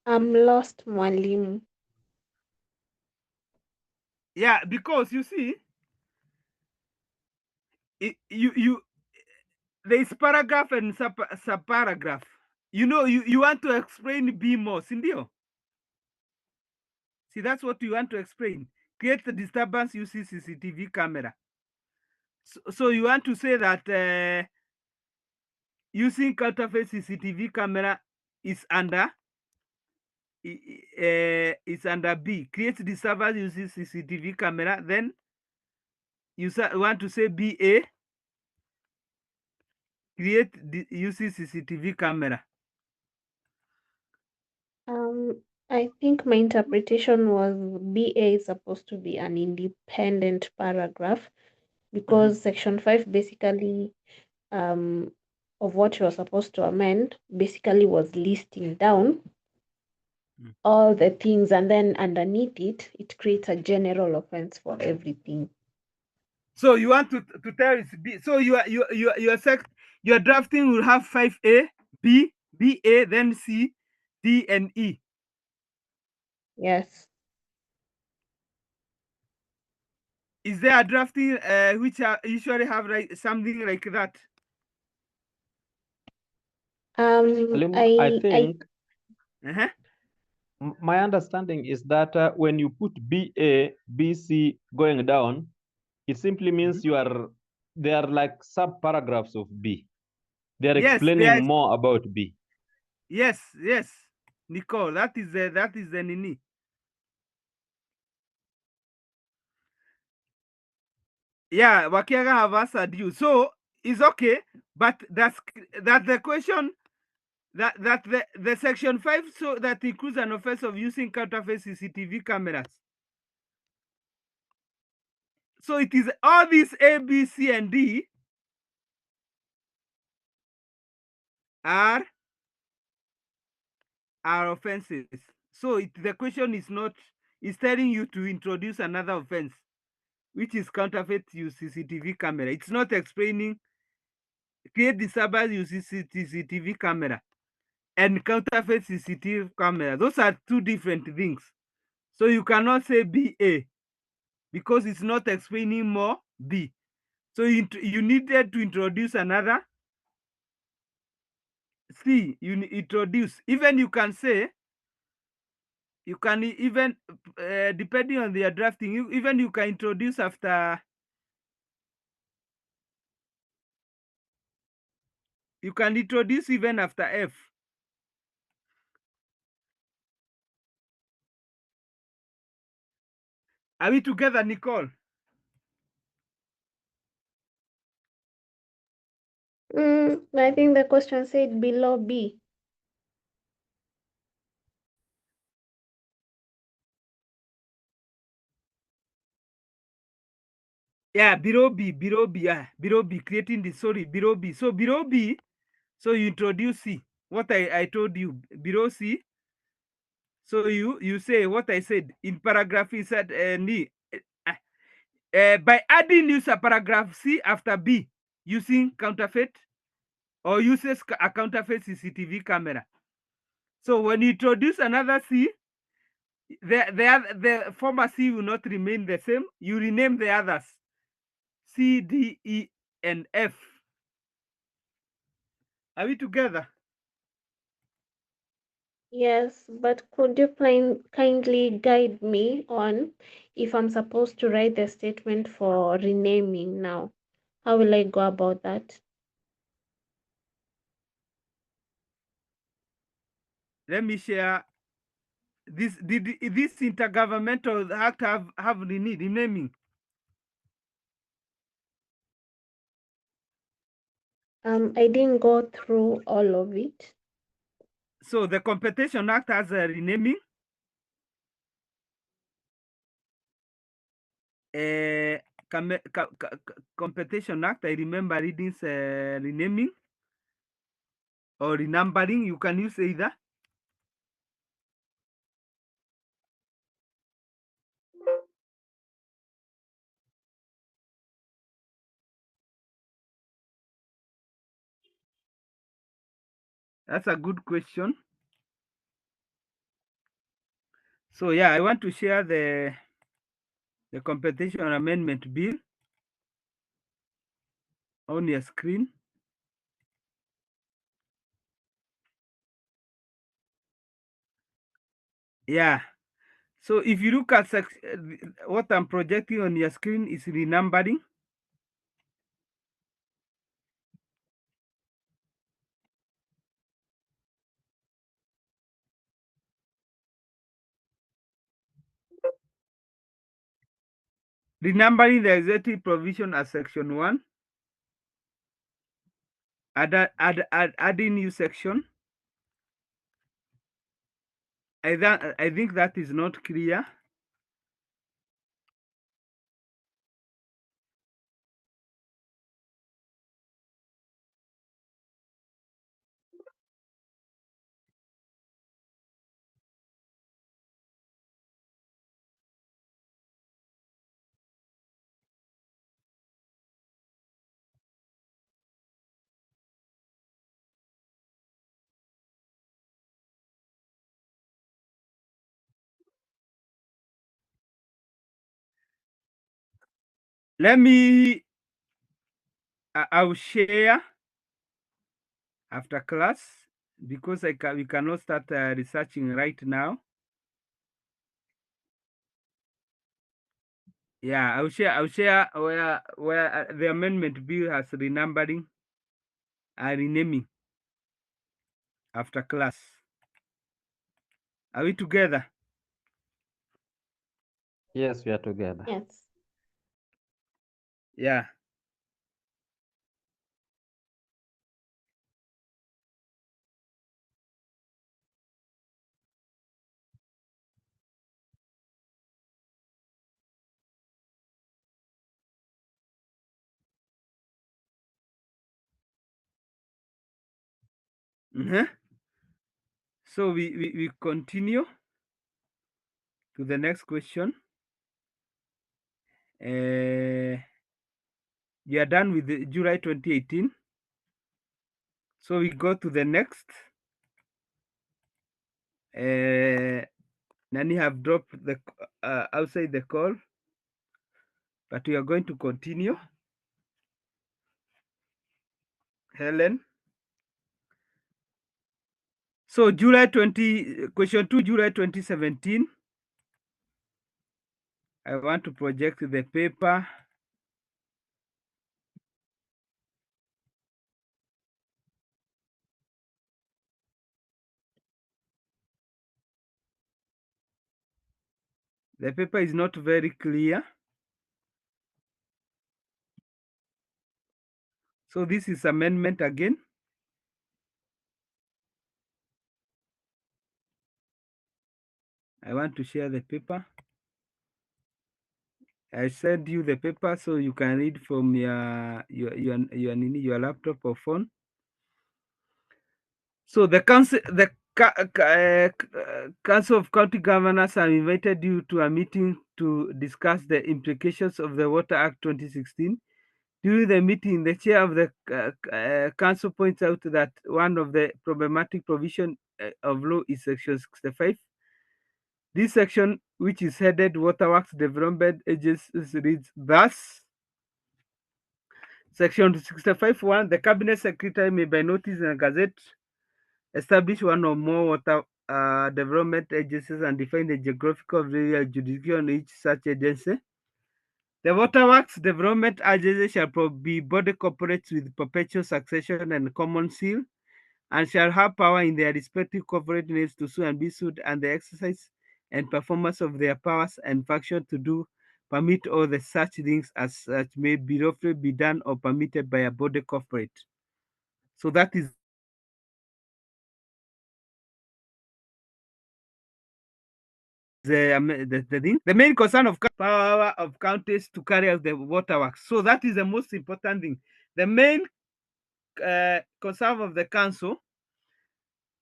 I'm lost, mwalimu. Yeah, because you see, you there is paragraph and subparagraph. You know, you want to explain B more, Sindio? See, that's what you want to explain. Create the disturbance using CCTV camera. So you want to say that using counterfeit CCTV camera is under B. Create disturbance using CCTV camera. Then you want to say BA. Create using CCTV camera. I think my interpretation was BA is supposed to be an independent paragraph because Section 5 basically of what you are supposed to amend basically was listing down all the things, and then underneath it creates a general offense for everything. So you want to tell it's B. So your drafting will have 5A, B, BA, then C, D, and E. Yes. Is there a drafting which usually have like something like that? I think Uh-huh. my understanding is that when you put BA, BC going down, it simply means they are like sub paragraphs of B. They are explaining more about B. Yes, Nicole, that is the nini. Yeah, Wakiaga have answered you. So it's okay, but that the question that the section 5, so that includes an offense of using counterfeit CCTV cameras. So it is all these A, B, C, and D are offenses. So the question is not, is telling you to introduce another offense, which is counterfeit use CCTV camera. It's not explaining create disturbance use CCTV camera and counterfeit CCTV camera. Those are two different things. So you cannot say BA because it's not explaining more B. So you needed to introduce another see, you introduce. Even you can say, you can even, depending on their drafting, even you can introduce after. You can introduce even after F. Are we together, Nicole? I think the question said below B. Yeah, below B, below B, creating the, sorry, below B. So below B, so you introduce C. What I told you, below C. So you say what I said in paragraph, he said, by adding use a paragraph C after B using counterfeit or uses a counterfeit CCTV camera. So when you introduce another C, the former C will not remain the same. You rename the others C, D, E, and F. Are we together? Yes, but could you kindly guide me on if I'm supposed to write the statement for renaming now? How will I go about that? Let me share this. Did this intergovernmental act have renaming? I didn't go through all of it. So the Competition Act has a renaming. Competition Act, I remember reading renaming or renumbering. You can use either. That's a good question. So yeah, I want to share the Competition Amendment Bill on your screen. Yeah. So if you look at what I'm projecting on your screen is renumbering. Renumbering the executive provision as section 1. Adding new section. I think that is not clear. Let me, I'll share after class because we cannot start researching right now. Yeah, I'll share where the amendment bill has renumbering and renaming after class. Are we together? Yes, we are together. Yes. Yeah. So we continue to the next question. You are done with the July 2018. So we go to the next. Nani have dropped the outside the call, but we are going to continue. Helen. So July 20, question 2, July 2017. I want to project the paper. The paper is not very clear. So this is amendment again. I want to share the paper. I send you the paper so you can read from your laptop or phone. So the Council of County Governors have invited you to a meeting to discuss the implications of the Water Act 2016. During the meeting, the chair of the council points out that one of the problematic provisions of law is Section 65. This section, which is headed Waterworks Development Agencies, reads thus. Section 65.1, the Cabinet Secretary may by notice in a gazette establish one or more water development agencies and define the geographical area jurisdiction each such agency. The Waterworks Development Agency shall be body corporates with perpetual succession and common seal, and shall have power in their respective corporate names to sue and be sued, and the exercise and performance of their powers and function to do, permit all the such things as such may be roughly be done or permitted by a body corporate. So that is the thing. The main concern of power of counties to carry out the waterworks. So that is the most important thing. The main concern of the council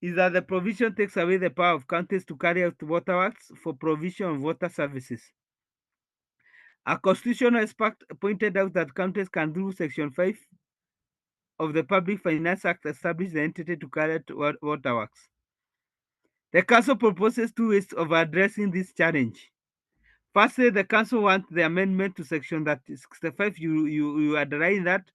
is that the provision takes away the power of counties to carry out waterworks for provision of water services. A constitutional expert pointed out that counties can, through Section 5 of the Public Finance Act, establish the entity to carry out waterworks. The council proposes two ways of addressing this challenge. Firstly, the council wants the amendment to Section 65, you underline that,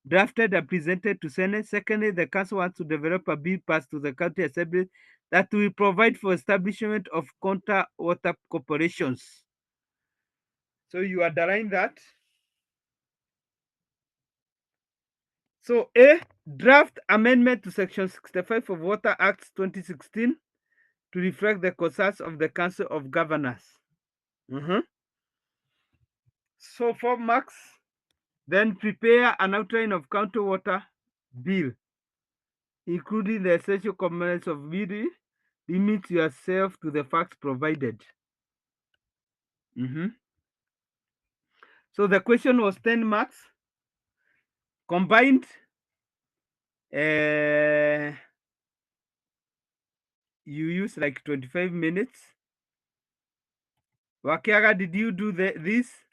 drafted and presented to Senate. Secondly, the council wants to develop a bill passed to the county assembly that will provide for establishment of counter water corporations. So you underline that. So A, draft amendment to Section 65 of Water Act 2016 to reflect the concerns of the Council of Governors. So 4 marks. Then prepare an outline of county water bill, including the essential components of bill. Limit yourself to the facts provided. So the question was 10 marks. Combined, you use like 25 minutes. Wakiaga, did you do this?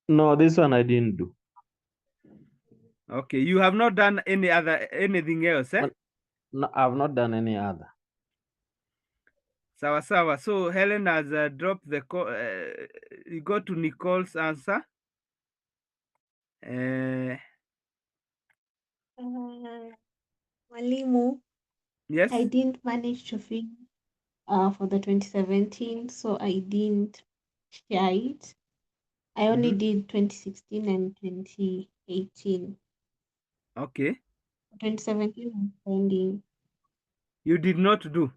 No, this one I didn't do. Okay, you have not done anything else, eh? No, I've not done any other. Sawa sawa. So Helen has dropped the you go to Nicole's answer. Mwalimu, Yes. I didn't manage to finish for the 2017, so I didn't share it. I only did 2016 and 2018. Okay. 2017 I'm finding. You did not do.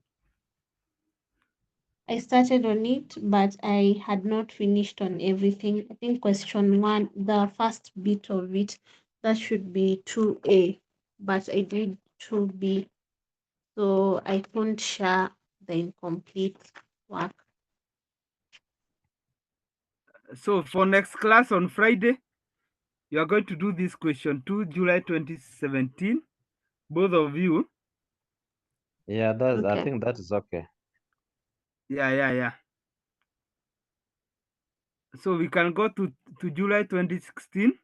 I started on it, but I had not finished on everything. I think question 1, the first bit of it, that should be 2A, but I did 2B. So I couldn't share the incomplete work. So for next class on Friday, you are going to do this question 2, July 2017. Both of you. Yeah, that's Okay. I think that is okay. Yeah. So we can go to July 2016.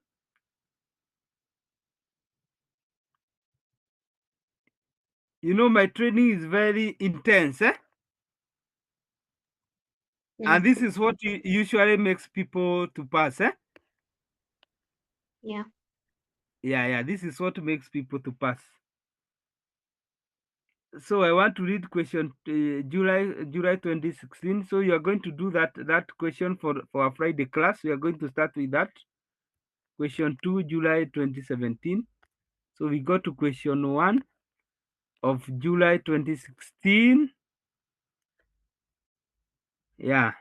You know, my training is very intense, eh? Yeah. And this is what usually makes people to pass, eh? Yeah. Yeah. This is what makes people to pass. So I want to read question July 2016. So you are going to do that question for our Friday class. We are going to start with that. Question 2, July 2017. So we go to question 1 of July 2016. Yeah.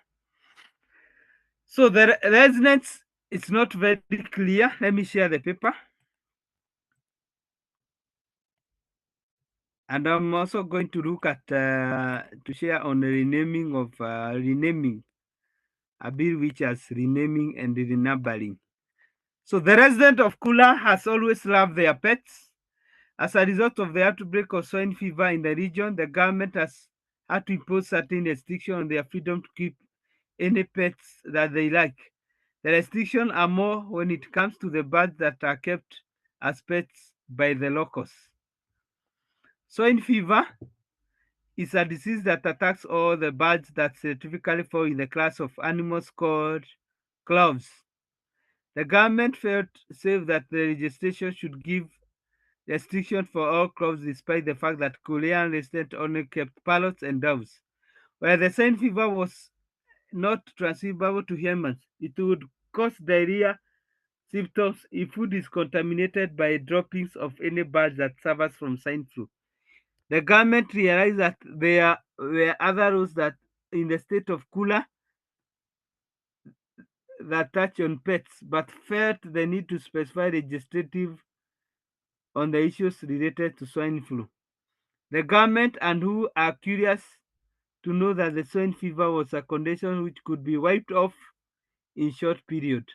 So the resonance is not very clear. Let me share the paper. And I'm also going to look at to share on the renaming of renaming a bill which has renaming and renumbering. So the resident of Kula has always loved their pets. As a result of the outbreak of swine fever in the region, the government has had to impose certain restrictions on their freedom to keep any pets that they like. The restrictions are more when it comes to the birds that are kept as pets by the locals. Swine fever is a disease that attacks all the birds that typically fall in the class of animals called cloves. The government felt safe that the registration should give restrictions for all crops despite the fact that Korean residents only kept parrots and doves. Where the swine fever was not transmissible to humans, it would cause diarrhea symptoms if food is contaminated by droppings of any bird that suffers from swine flu. The government realized that there were other rules that in the state of Kula that touch on pets, but felt the need to specify legislative on the issues related to swine flu. The government and who are curious to know that the swine fever was a condition which could be wiped off in short period.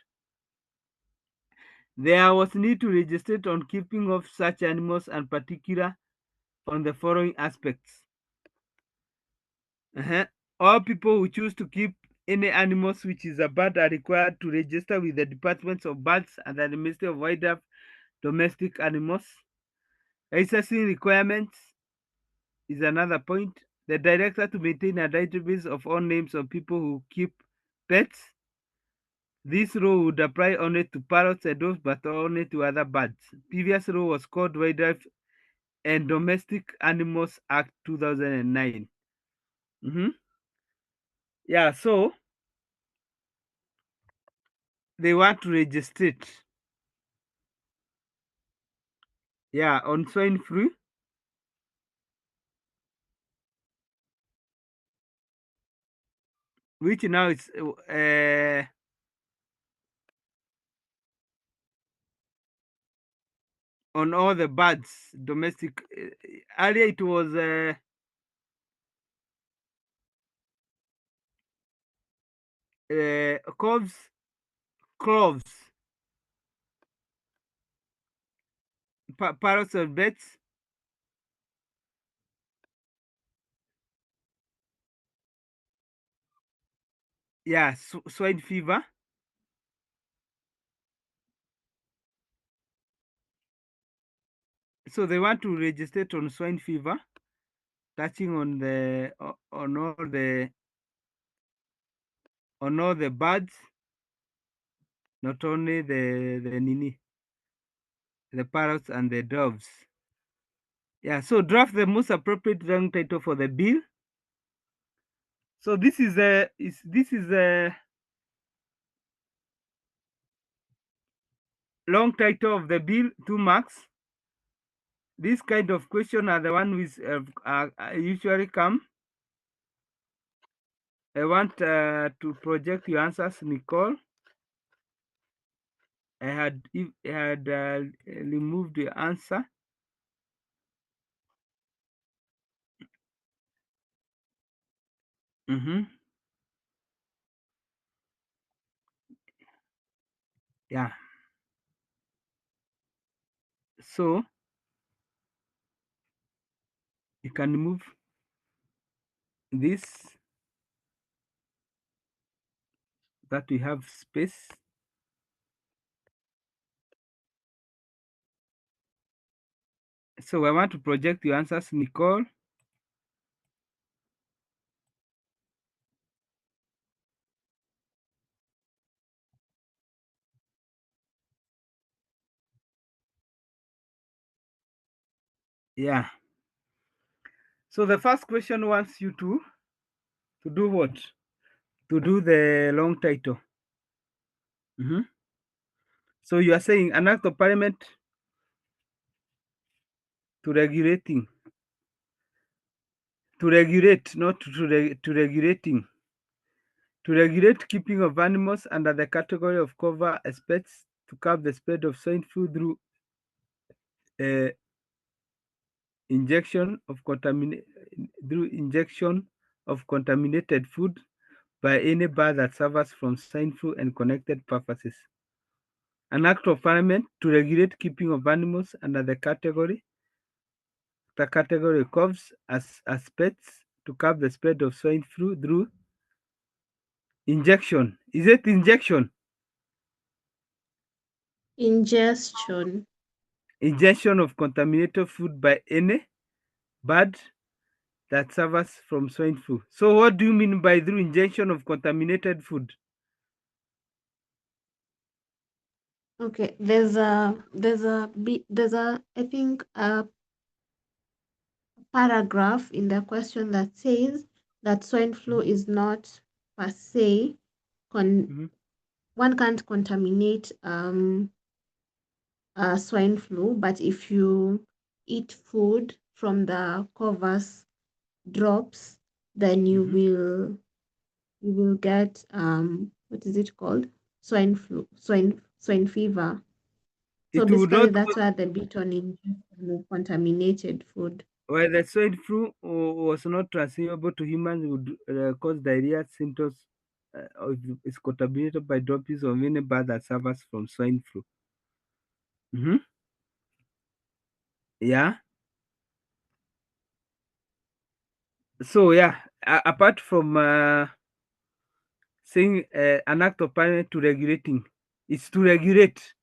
There was need to legislate on keeping of such animals and particular on the following aspects. All people who choose to keep any animals which is a bird are required to register with the Departments of Birds and the Ministry of Wildlife Domestic Animals. Licensing requirements is another point. The director to maintain a database of all names of people who keep pets. This rule would apply only to parrots and doves, but only to other birds. Previous rule was called Wildlife and Domestic Animals Act 2009. Yeah, so they want to register it. Yeah, on swine flu. Which now is on all the birds, domestic. Earlier it was cloves, parrots and bats. Yeah, swine fever. So they want to register it on swine fever, touching on the on all the birds, not only the parrots and the doves. Yeah, so draft the most appropriate wrong title for the bill. So this is a long title of the bill, 2 marks. This kind of question are the one which usually come. I want to project your answers, Nicole. I had removed the answer. Yeah. So you can remove this, that we have space. So I want to project your answers, Nicole. Yeah. So the first question wants you to do what? To do the long title. So you are saying an act of parliament to regulating, to regulate, not to regulating, to regulate keeping of animals under the category of cover aspects to curb the spread of swine flu through injection of contaminated food by any bird that suffers from swine flu and connected purposes. An act of parliament to regulate keeping of animals under the category covers as pets to curb the spread of swine flu through injection. Is it injection? Ingestion. Ingestion of contaminated food by any bird that suffers from swine flu. So what do you mean by through injection of contaminated food? Okay, I think a paragraph in the question that says that swine flu is not per se one can't contaminate swine flu, but if you eat food from the covers drops, then you will get what is it called? Swine flu, swine fever. So It would basically not that's where the beaton in contaminated food. where the swine flu was not transmissible to humans would cause diarrhea symptoms is contaminated by droppings of any bird that suffers from swine flu. Yeah. So yeah, apart from saying an act of parliament to regulating, it's to regulate,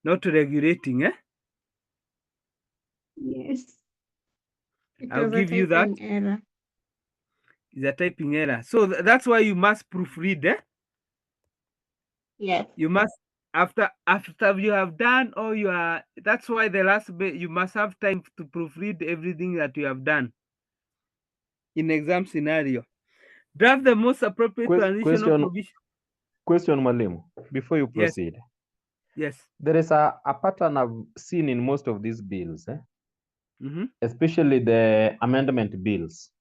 not to regulating. Yes. I'll give you that. Error. It's a typing error. So that's why you must proofread. Yes. You must after you have done all your. That's why the last bit you must have time to proofread everything that you have done in exam scenario. Draft the most appropriate transitional provision. Question, Mwalimu, before you Yes. proceed. Yes. There is a pattern I've seen in most of these bills, especially the amendment bills,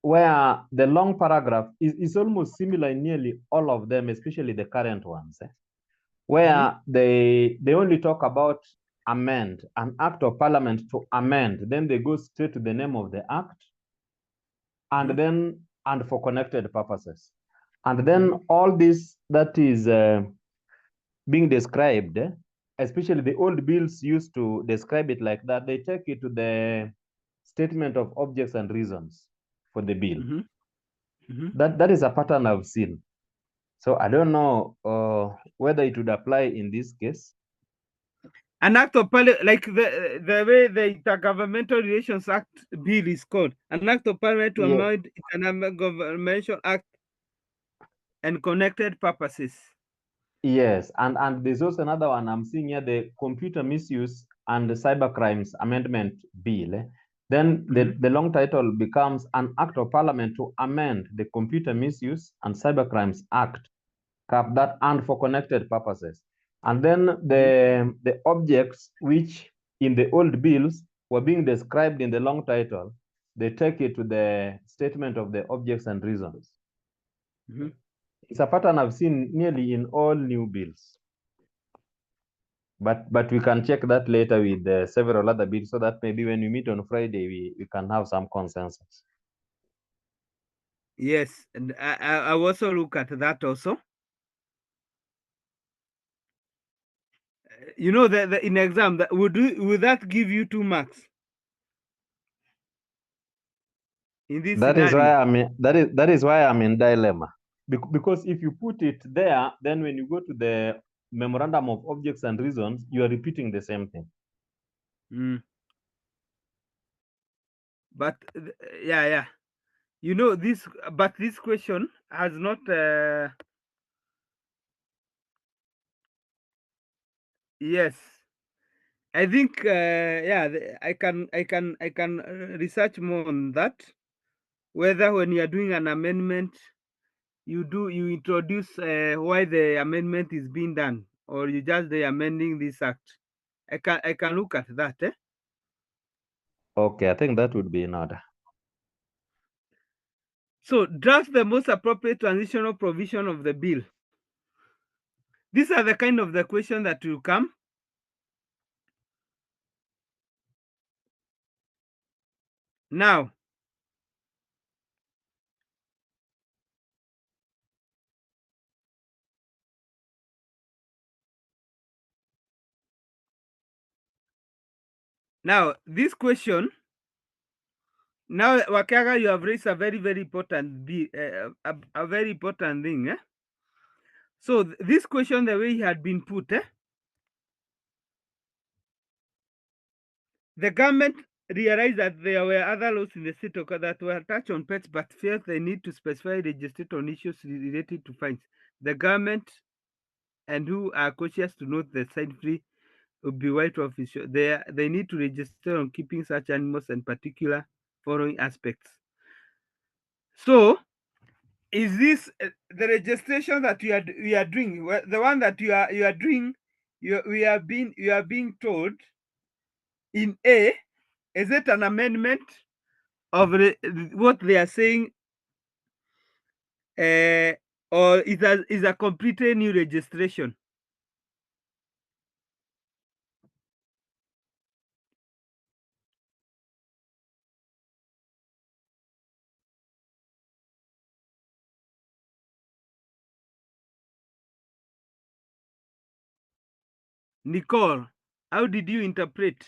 where the long paragraph is almost similar in nearly all of them, especially the current ones, where they only talk about amend, an act of parliament to amend, then they go straight to the name of the act, and then and for connected purposes. And then all this that is being described, especially the old bills used to describe it like that, they take it to the statement of objects and reasons for the bill. That is a pattern I've seen. So I don't know whether it would apply in this case. An act of parliament, like the way the Intergovernmental Relations Act bill is called, an act of parliament to amend an governmental act and connected purposes. Yes, and there's also another one I'm seeing here, the Computer Misuse and Cyber Crimes Amendment Bill. Then the long title becomes an act of parliament to amend the Computer Misuse and Cyber Crimes Act, that and for connected purposes. And then the objects which in the old bills were being described in the long title, they take it to the statement of the objects and reasons. It's a pattern I've seen nearly in all new bills. But we can check that later with several other bills, so that maybe when we meet on Friday, we can have some consensus. Yes, and I also look at that also. You know that in exam that would that give you 2 marks in this That scenario? that is why I'm in dilemma, because if you put it there, then when you go to the memorandum of objects and reasons, you are repeating the same thing. But yeah, you know this, but this question has not yes, I think yeah, I can research more on that. Whether when you are doing an amendment, you introduce why the amendment is being done, or you just amending this act. I can look at that. Okay, I think that would be in order. So draft the most appropriate transitional provision of the bill. These are the kind of the question that will come. Now, this question, now Wakaga, you have raised a very, very important a very important thing. So this question, the way it had been put, the government realized that there were other laws in the state that were touched on pets, but felt they need to specify legislate on issues related to fines. The government and who are cautious to note the sign-free will be white official. They need to register on keeping such animals and particular following aspects. So, is this the registration that we are doing? The one that you are doing, you are being told in A, is it an amendment of what they are saying, or is a completely new registration? Nicole, how did you interpret?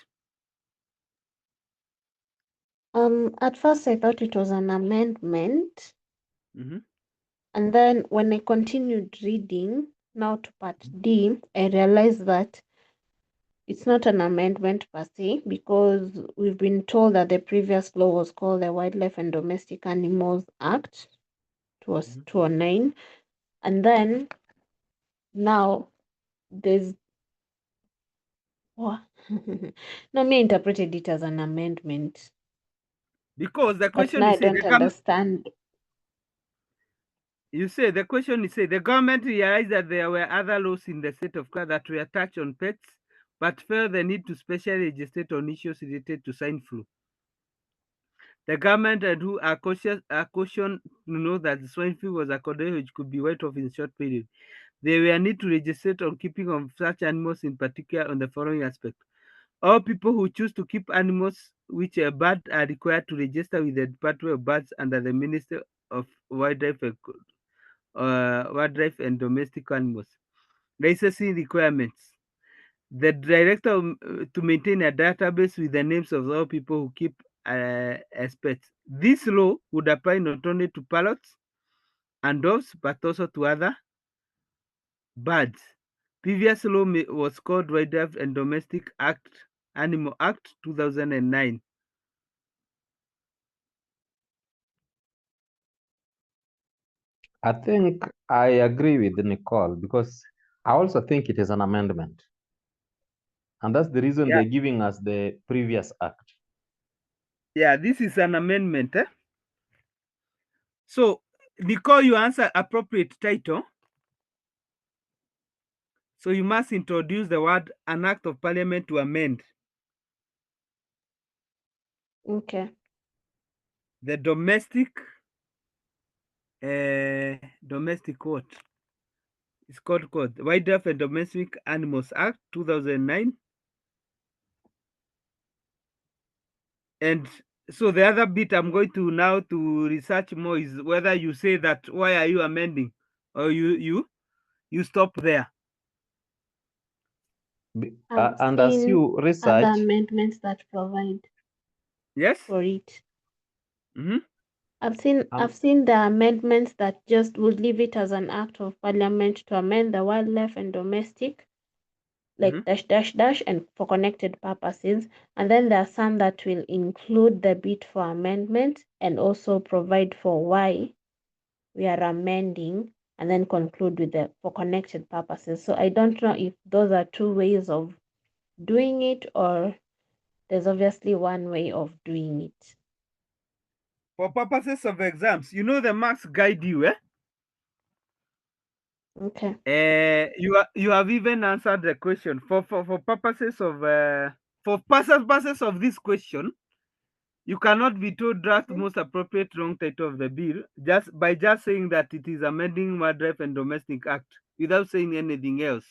At first I thought it was an amendment. Mm-hmm. And then when I continued reading, now to part D, I realized that it's not an amendment per se, because we've been told that the previous law was called the Wildlife and Domestic Animals Act. It was 209. And then now there's no, me interpreted it as an amendment. Because the But question now I is, don't understand. You say the question is, the government realized that there were other laws in the state of Kerala that were touched on pets, but felt the need to specially legislate on issues related to swine flu. The government and who are cautioned to know that the swine flu was a condition which could be wiped off in short period. They were need to legislate on keeping of such animals, in particular on the following aspect. All people who choose to keep animals which are bad are required to register with the Department of Birds under the Ministry of Wildlife and Domestic Animals. Licensing requirements. The director to maintain a database with the names of all people who keep as pets. This law would apply not only to parrots and doves, but also to other birds. Previous law was called Wildlife and Domestic Animal Act 2009. I think I agree with Nicole because I also think it is an amendment. And that's the reason they're giving us the previous act. Yeah, this is an amendment. So, Nicole, you answer appropriate title. So you must introduce the word an act of parliament to amend. Okay. The domestic what? It's called Wildlife and Domestic Animals Act 2009. And so the other bit I'm going to now to research more is whether you say that why are you amending, or you stop there. And as you research other amendments that provide for it. Mm-hmm. I've seen the amendments that just would leave it as an act of parliament to amend the wildlife and domestic, like dash dash dash, and for connected purposes. And then there are some that will include the bit for amendment and also provide for why we are amending, and then conclude with the for connected purposes. So I don't know if those are two ways of doing it, or there's obviously one way of doing it? For purposes of exams, you know the marks guide you, eh? Okay. You have even answered the question. For purposes of purposes of this question, you cannot be told draft most appropriate wrong title of the bill just saying that it is amending Wildlife and Domestic Act without saying anything else.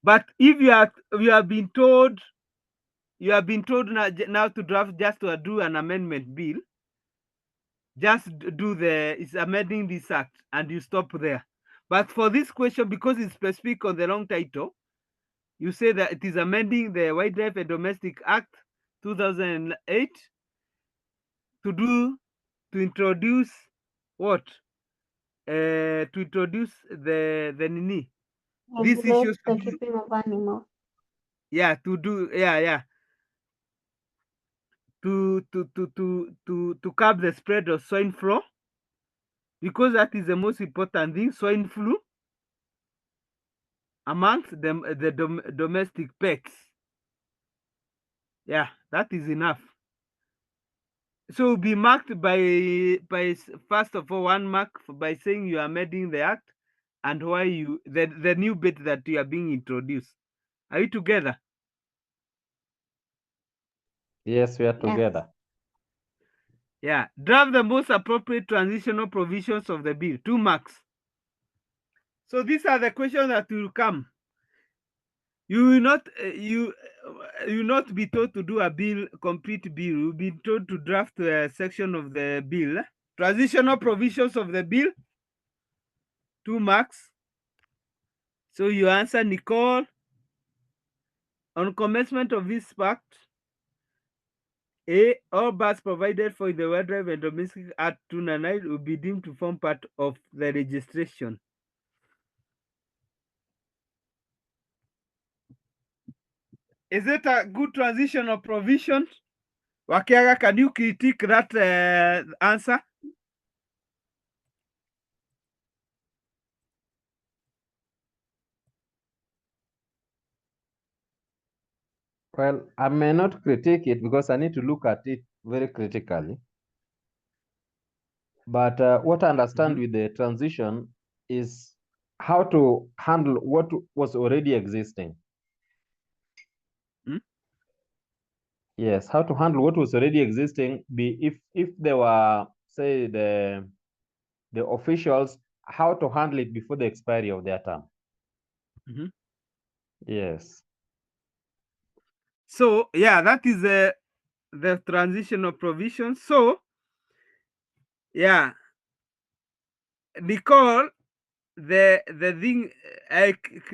But if you have been told now to draft just to do an amendment bill, just do it's amending this act and you stop there. But for this question, because it's specific on the wrong title, you say that it is amending the Wildlife and Domestic Act 2008 to introduce what? To introduce the nini. These Regulate issues the keeping of animals. yeah, to do yeah. To curb the spread of swine flu, because that is the most important thing, swine flu amongst the domestic pets. Yeah, that is enough. So be marked by first of all one mark by saying you are amending the act and why the new bit that you are being introduced. Are you together? Yes, we are together. Yeah. Draft the most appropriate transitional provisions of the bill. 2 marks. So these are the questions that will come. You will not be told to do a complete bill. You'll be told to draft a section of the bill. Transitional provisions of the bill, 2 marks. So you answer Nicole. On commencement of this pact, A, all birds provided for in the Wildlife and Domestic Act 299 will be deemed to form part of the registration. Is it a good transitional provision? Wakiaga, can you critique that answer? Well, I may not critique it because I need to look at it very critically. But what I understand with the transition is how to handle what was already existing. Yes, how to handle what was already existing. If there were, say, the officials, how to handle it before the expiry of their term. Yes. So yeah, that is the transitional provision. So yeah, Nicole, the thing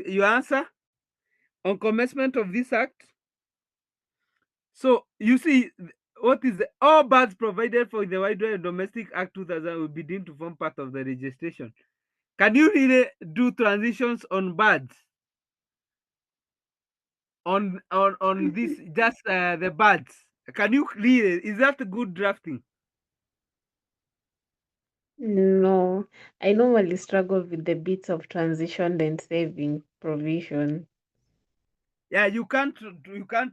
you answer on commencement of this act. So you see, what is all birds provided for in the Wildlife and Domestic Act 2000 will be deemed to form part of the registration. Can you really do transitions on birds? On this, just the birds? Can you really? Is that good drafting? No, I normally struggle with the bits of transition and saving provision. Yeah, you can't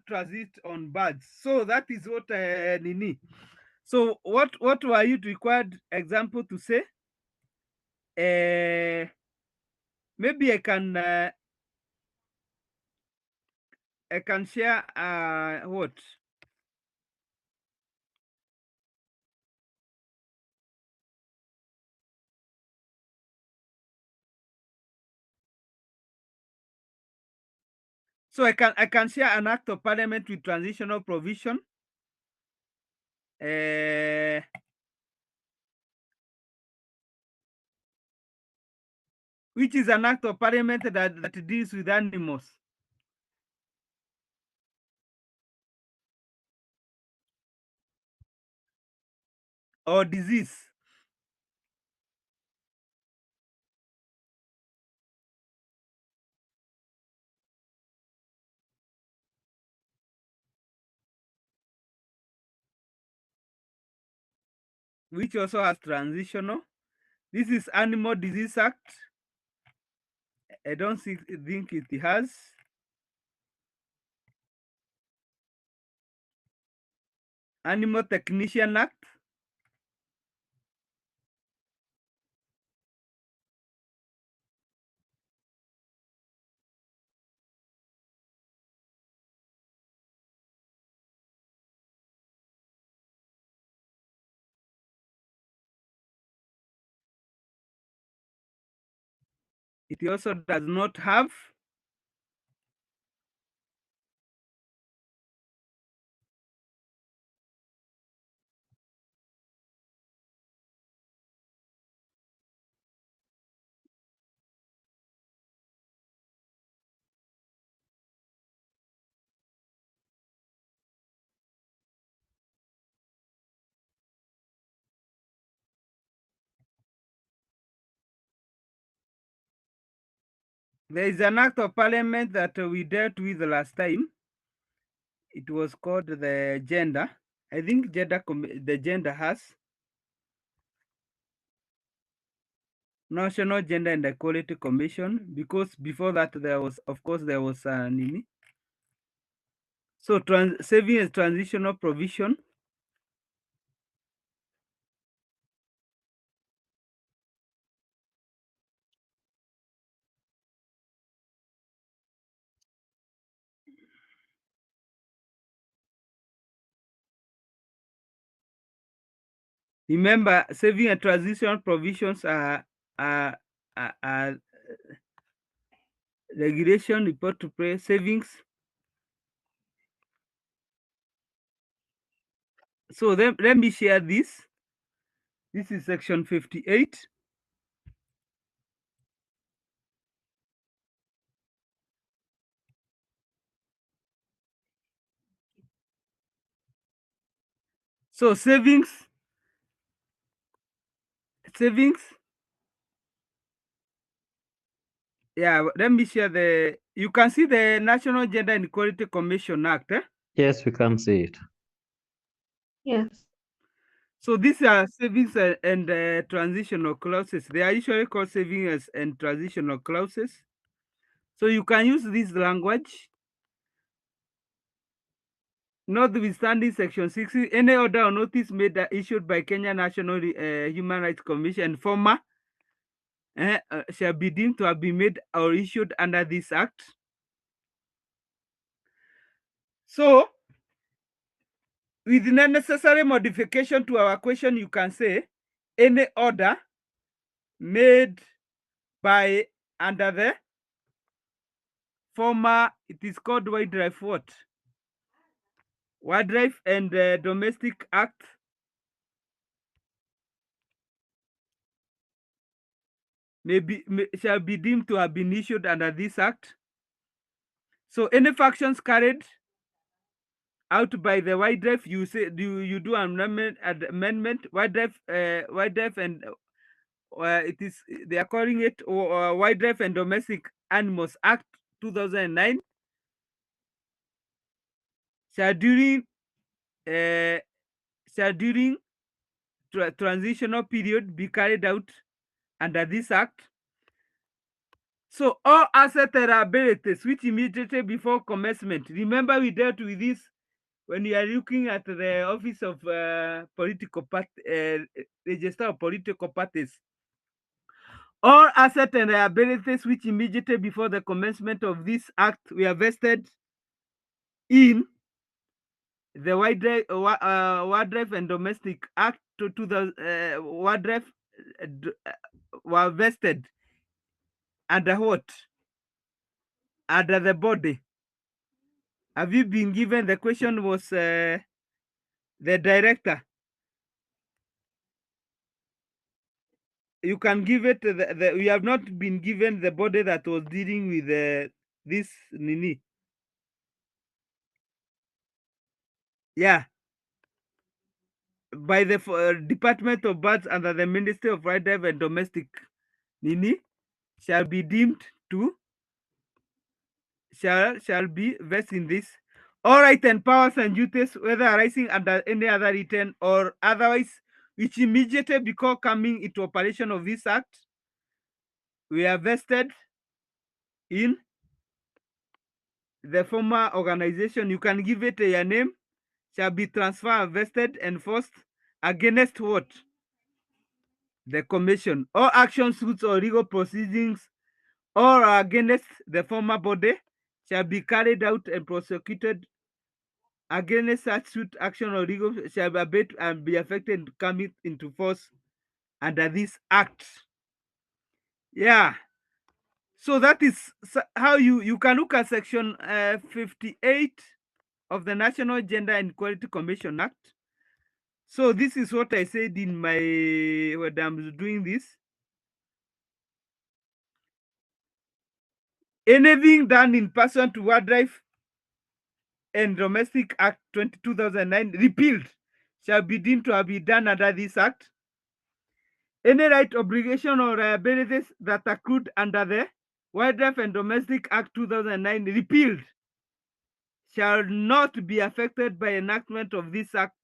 transit on birds. So that is what Nini. So what were you required example to say? Maybe I can share what? So I can share an act of parliament with transitional provision. Which is an act of parliament that deals with animals. Or disease. Which also has transitional. This is Animal Disease Act. I don't think it has. Animal Technician Act. It also does not have there is an act of parliament that we dealt with last time. It was called the gender. I think the gender has National Gender and Equality Commission, because before that there was, of course, there was Nini. So saving a transitional provision. Remember, saving and transitional provisions are regulation report to pay savings. So let me share this. This is section 58. So savings. Yeah, let me share you can see the National Gender and Equality Commission Act. Yes, we can see it. Yes. So these are savings and transitional clauses. They are usually called savings and transitional clauses. So you can use this language. Notwithstanding Section 60, any order or notice made issued by Kenya National Human Rights Commission and former shall be deemed to have been made or issued under this act. So, with the necessary modification to our question, you can say any order made by under the former, it is called Wildlife what? Wildlife and Domestic Act. Shall be deemed to have been issued under this act. So any factions carried out by the wildlife, you say you do an amendment. Wildlife and it is, they are calling it Wildlife and Domestic Animals Act 2009. Shall during transitional period be carried out under this act. So all asset liabilities which immediately before commencement. Remember, we dealt with this when you are looking at the office of political party, register of political parties. All assets and liabilities which immediately before the commencement of this act were vested in the Wildlife and Domestic Act to 2000, Wildlife were vested under what? Under the body. Have you been given? The question was the director. You can give it we have not been given the body that was dealing with this nini. Yeah, by the Department of Birds under the Ministry of Wildlife and Domestic nini shall be deemed to shall be vested in this. All right, and powers and duties, whether arising under any other written or otherwise, which immediately before coming into operation of this act, we are vested in the former organization. You can give it a name. shall be transferred, vested, enforced against what? The commission. All action suits or legal proceedings or against the former body shall be carried out and prosecuted against such suit, action, or legal shall be abate and be affected and come into force under this act. Yeah. So that is how you can look at section 58 of the National Gender and Equality Commission Act. So this is what I said in my when I'm doing this. Anything done in person to Wildlife and Domestic Act 2009 repealed shall be deemed to have been done under this act. Any right, obligation, or liabilities that accrued under the Wildlife and Domestic Act 2009 repealed shall not be affected by enactment of this act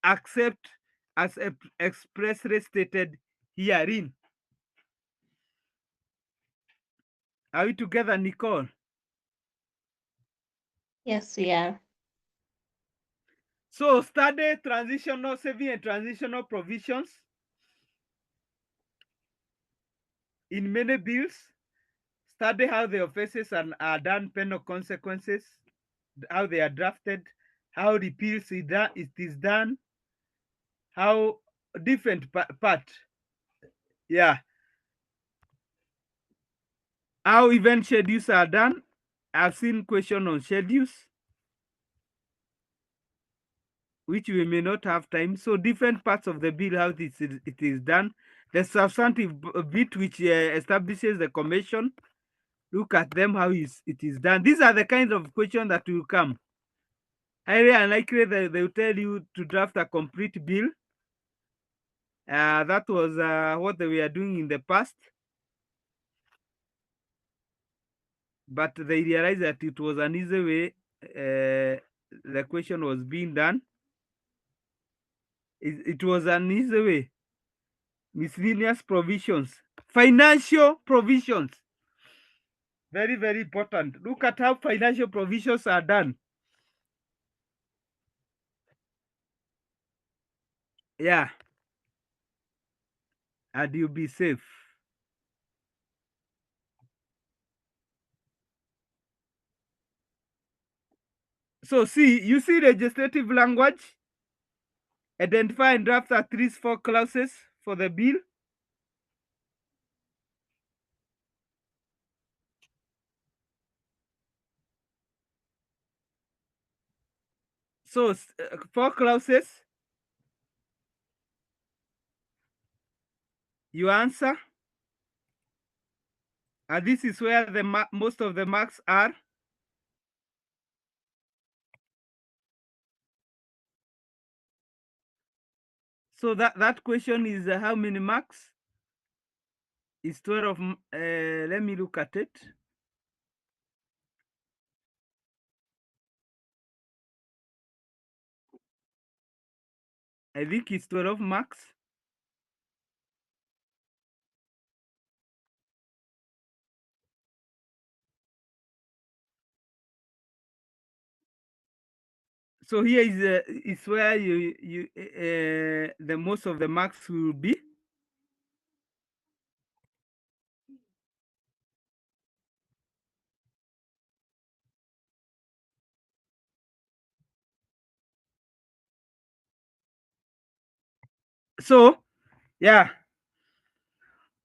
except as expressly stated herein. Are we together, Nicole? Yes, we are. So study transitional saving and transitional provisions in many bills. Study how the offenses are done, penal consequences, how they are drafted, how repeals it is done, how different part. Yeah. How event schedules are done. I've seen question on schedules, which we may not have time. So different parts of the bill, how it is done. The substantive bit which establishes the commission. Look at them, how it is done. These are the kinds of questions that will come. Highly unlikely that they will tell you to draft a complete bill. That was what they were doing in the past. But they realized that it was an easy way the question was being done. It was an easy way. Miscellaneous provisions. Financial provisions. Very, very important. Look at how financial provisions are done. Yeah. And you'll be safe. So see, you see legislative language. Identify and draft at least 4 clauses for the bill. So 4 clauses. You answer. And this is where the most of the marks are. So that question is how many marks? Is 12 of, let me look at it. I think it's 12 marks. So here is where the most of the marks will be. So yeah,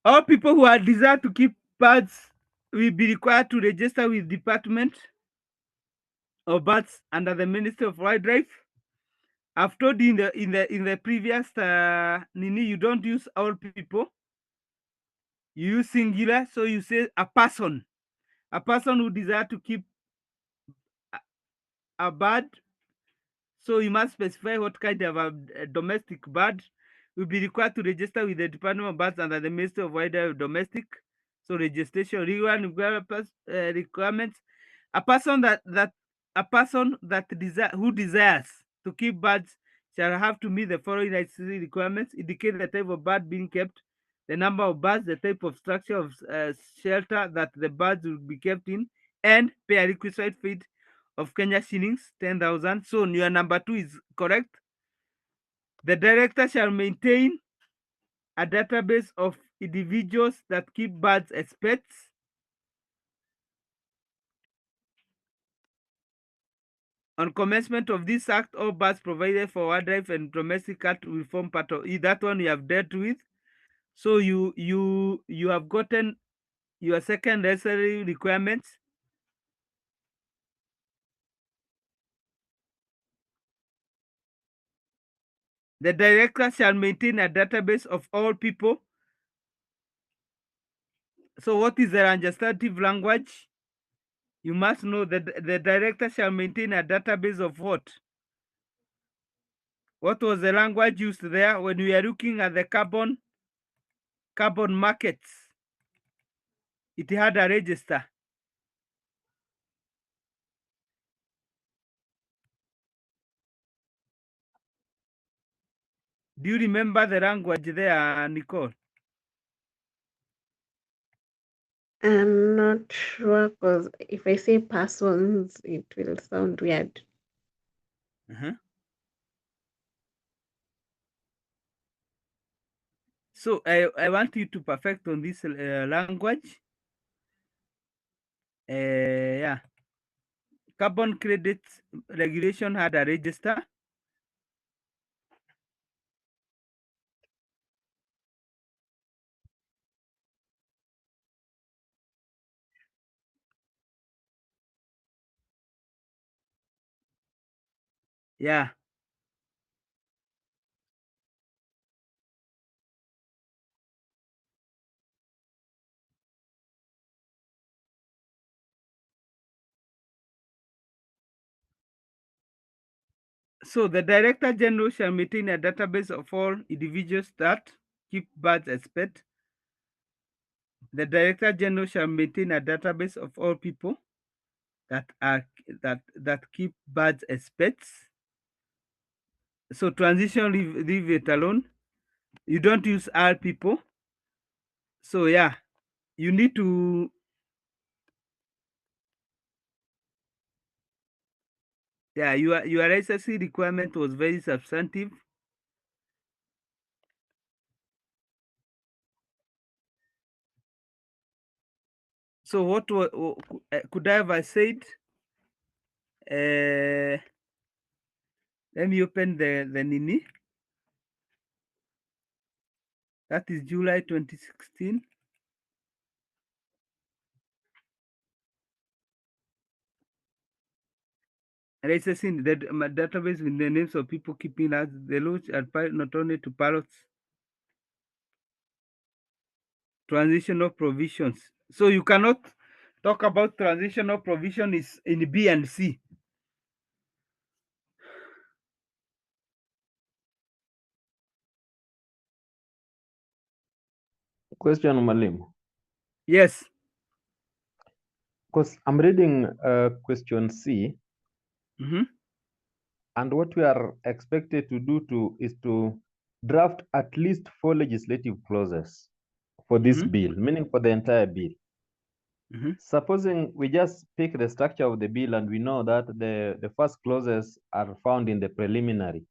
all people who are desire to keep birds will be required to register with Department of Birds under the Ministry of Wildlife. I've told you in the previous Nini, you don't use all people. You use singular, so you say a person who desire to keep a bird. So you must specify what kind of a domestic bird will be required to register with the Department of Birds under the Ministry of Wildlife Domestic. So registration requirements. A person who desires to keep birds shall have to meet the following necessary requirements: indicate the type of bird being kept, the number of birds, the type of structure of shelter that the birds will be kept in, and pay a requisite fee of Kenya shillings, 10,000. So your number 2 is correct. The director shall maintain a database of individuals that keep birds as pets. On commencement of this act, all birds provided for wildlife and domestic cat will form part of it. That one you have dealt with. So you have gotten your second necessary requirements. The director shall maintain a database of all people. So what is the legislative language? You must know that the director shall maintain a database of what? What was the language used there when we are looking at the carbon markets? It had a register. Do you remember the language there, Nicole? I'm not sure because if I say persons, it will sound weird. So I want you to perfect on this language. Yeah. Carbon credits regulation had a register. Yeah. So the Director General shall maintain a database of all individuals that keep birds as pets. The Director General shall maintain a database of all people that keep birds as pets. So transition, leave it alone. You don't use all people. So yeah, you need to your SSC requirement was very substantive. So what could I have said? Let me open the Nini. That is July 2016. Accessing the database with the names of people keeping that the launch apply not only to parrots. Transitional provisions. So you cannot talk about transitional provision is in B and C. Question, Malim. Yes. Because I'm reading question C. And what we are expected to do is to draft at least 4 legislative clauses for this bill, meaning for the entire bill. Supposing we just pick the structure of the bill and we know that the first clauses are found in the preliminary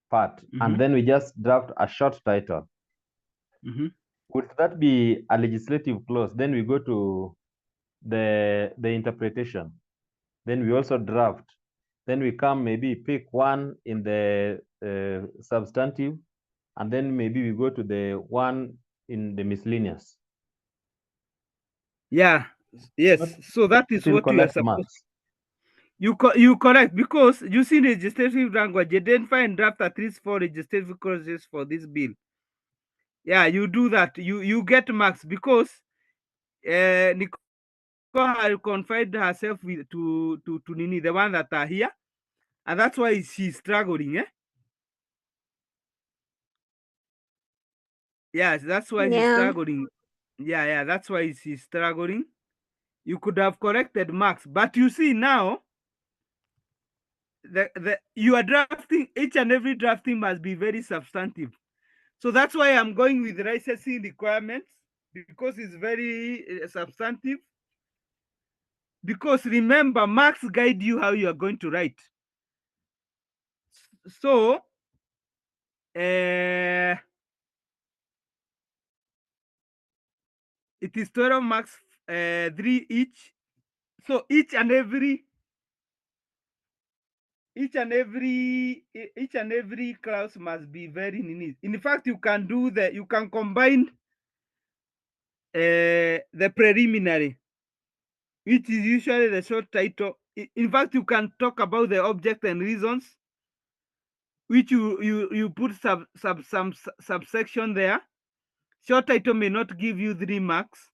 part, and then we just draft a short title. Would that be a legislative clause? Then we go to the interpretation. Then we also draft. Then we come maybe pick one in the substantive, and then maybe we go to the one in the miscellaneous. Yeah. Yes. So that is what you are supposed. You correct, because using legislative language, you identify and draft at least 4 legislative clauses for this bill. Yeah, you do that. You get marks because Nicole had confided herself with to Nini, the one that are here, and that's why she's struggling. Yes, that's why she's struggling. Yeah, that's why she's struggling. You could have corrected marks, but you see now, you are drafting, each and every drafting must be very substantive. So that's why I'm going with licensing requirements, because it's very substantive. because remember, marks guide you how you are going to write. So it is 12 marks, 3 each. So each and every clause must be very neat. In fact, you can combine the preliminary, which is usually the short title. In fact, you can talk about the object and reasons, which you put some subsection there. Short title may not give you 3 marks,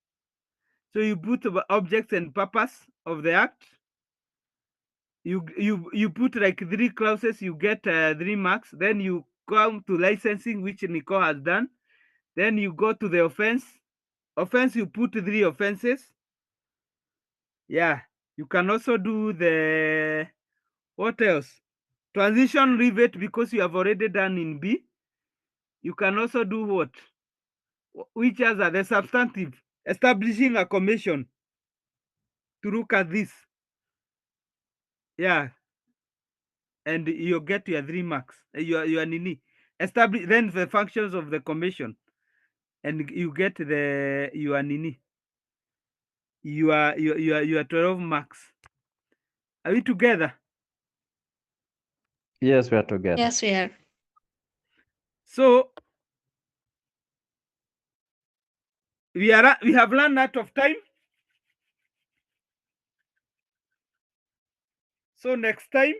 so you put the objects and purpose of the act. You put like 3 clauses, you get 3 marks. Then you come to licensing, which Nicole has done. Then you go to the offense. Offense, you put 3 offenses. Yeah, you can also do the, what else? Transition rebate, because you have already done in B. You can also do what? Which are the substantive? Establishing a commission to look at this. Yeah. And you get your 3 marks. Your nini. Establish then the functions of the commission. And you get your nini. Your 12 marks. Are we together? Yes, we are together. Yes, we are. So we have run out of time. So next time,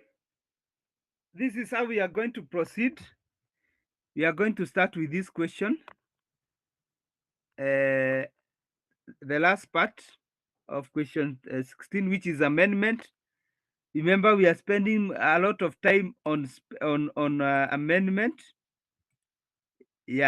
this is how we are going to proceed. We are going to start with this question. The last part of question 16, which is amendment. Remember, we are spending a lot of time on amendment. Yeah.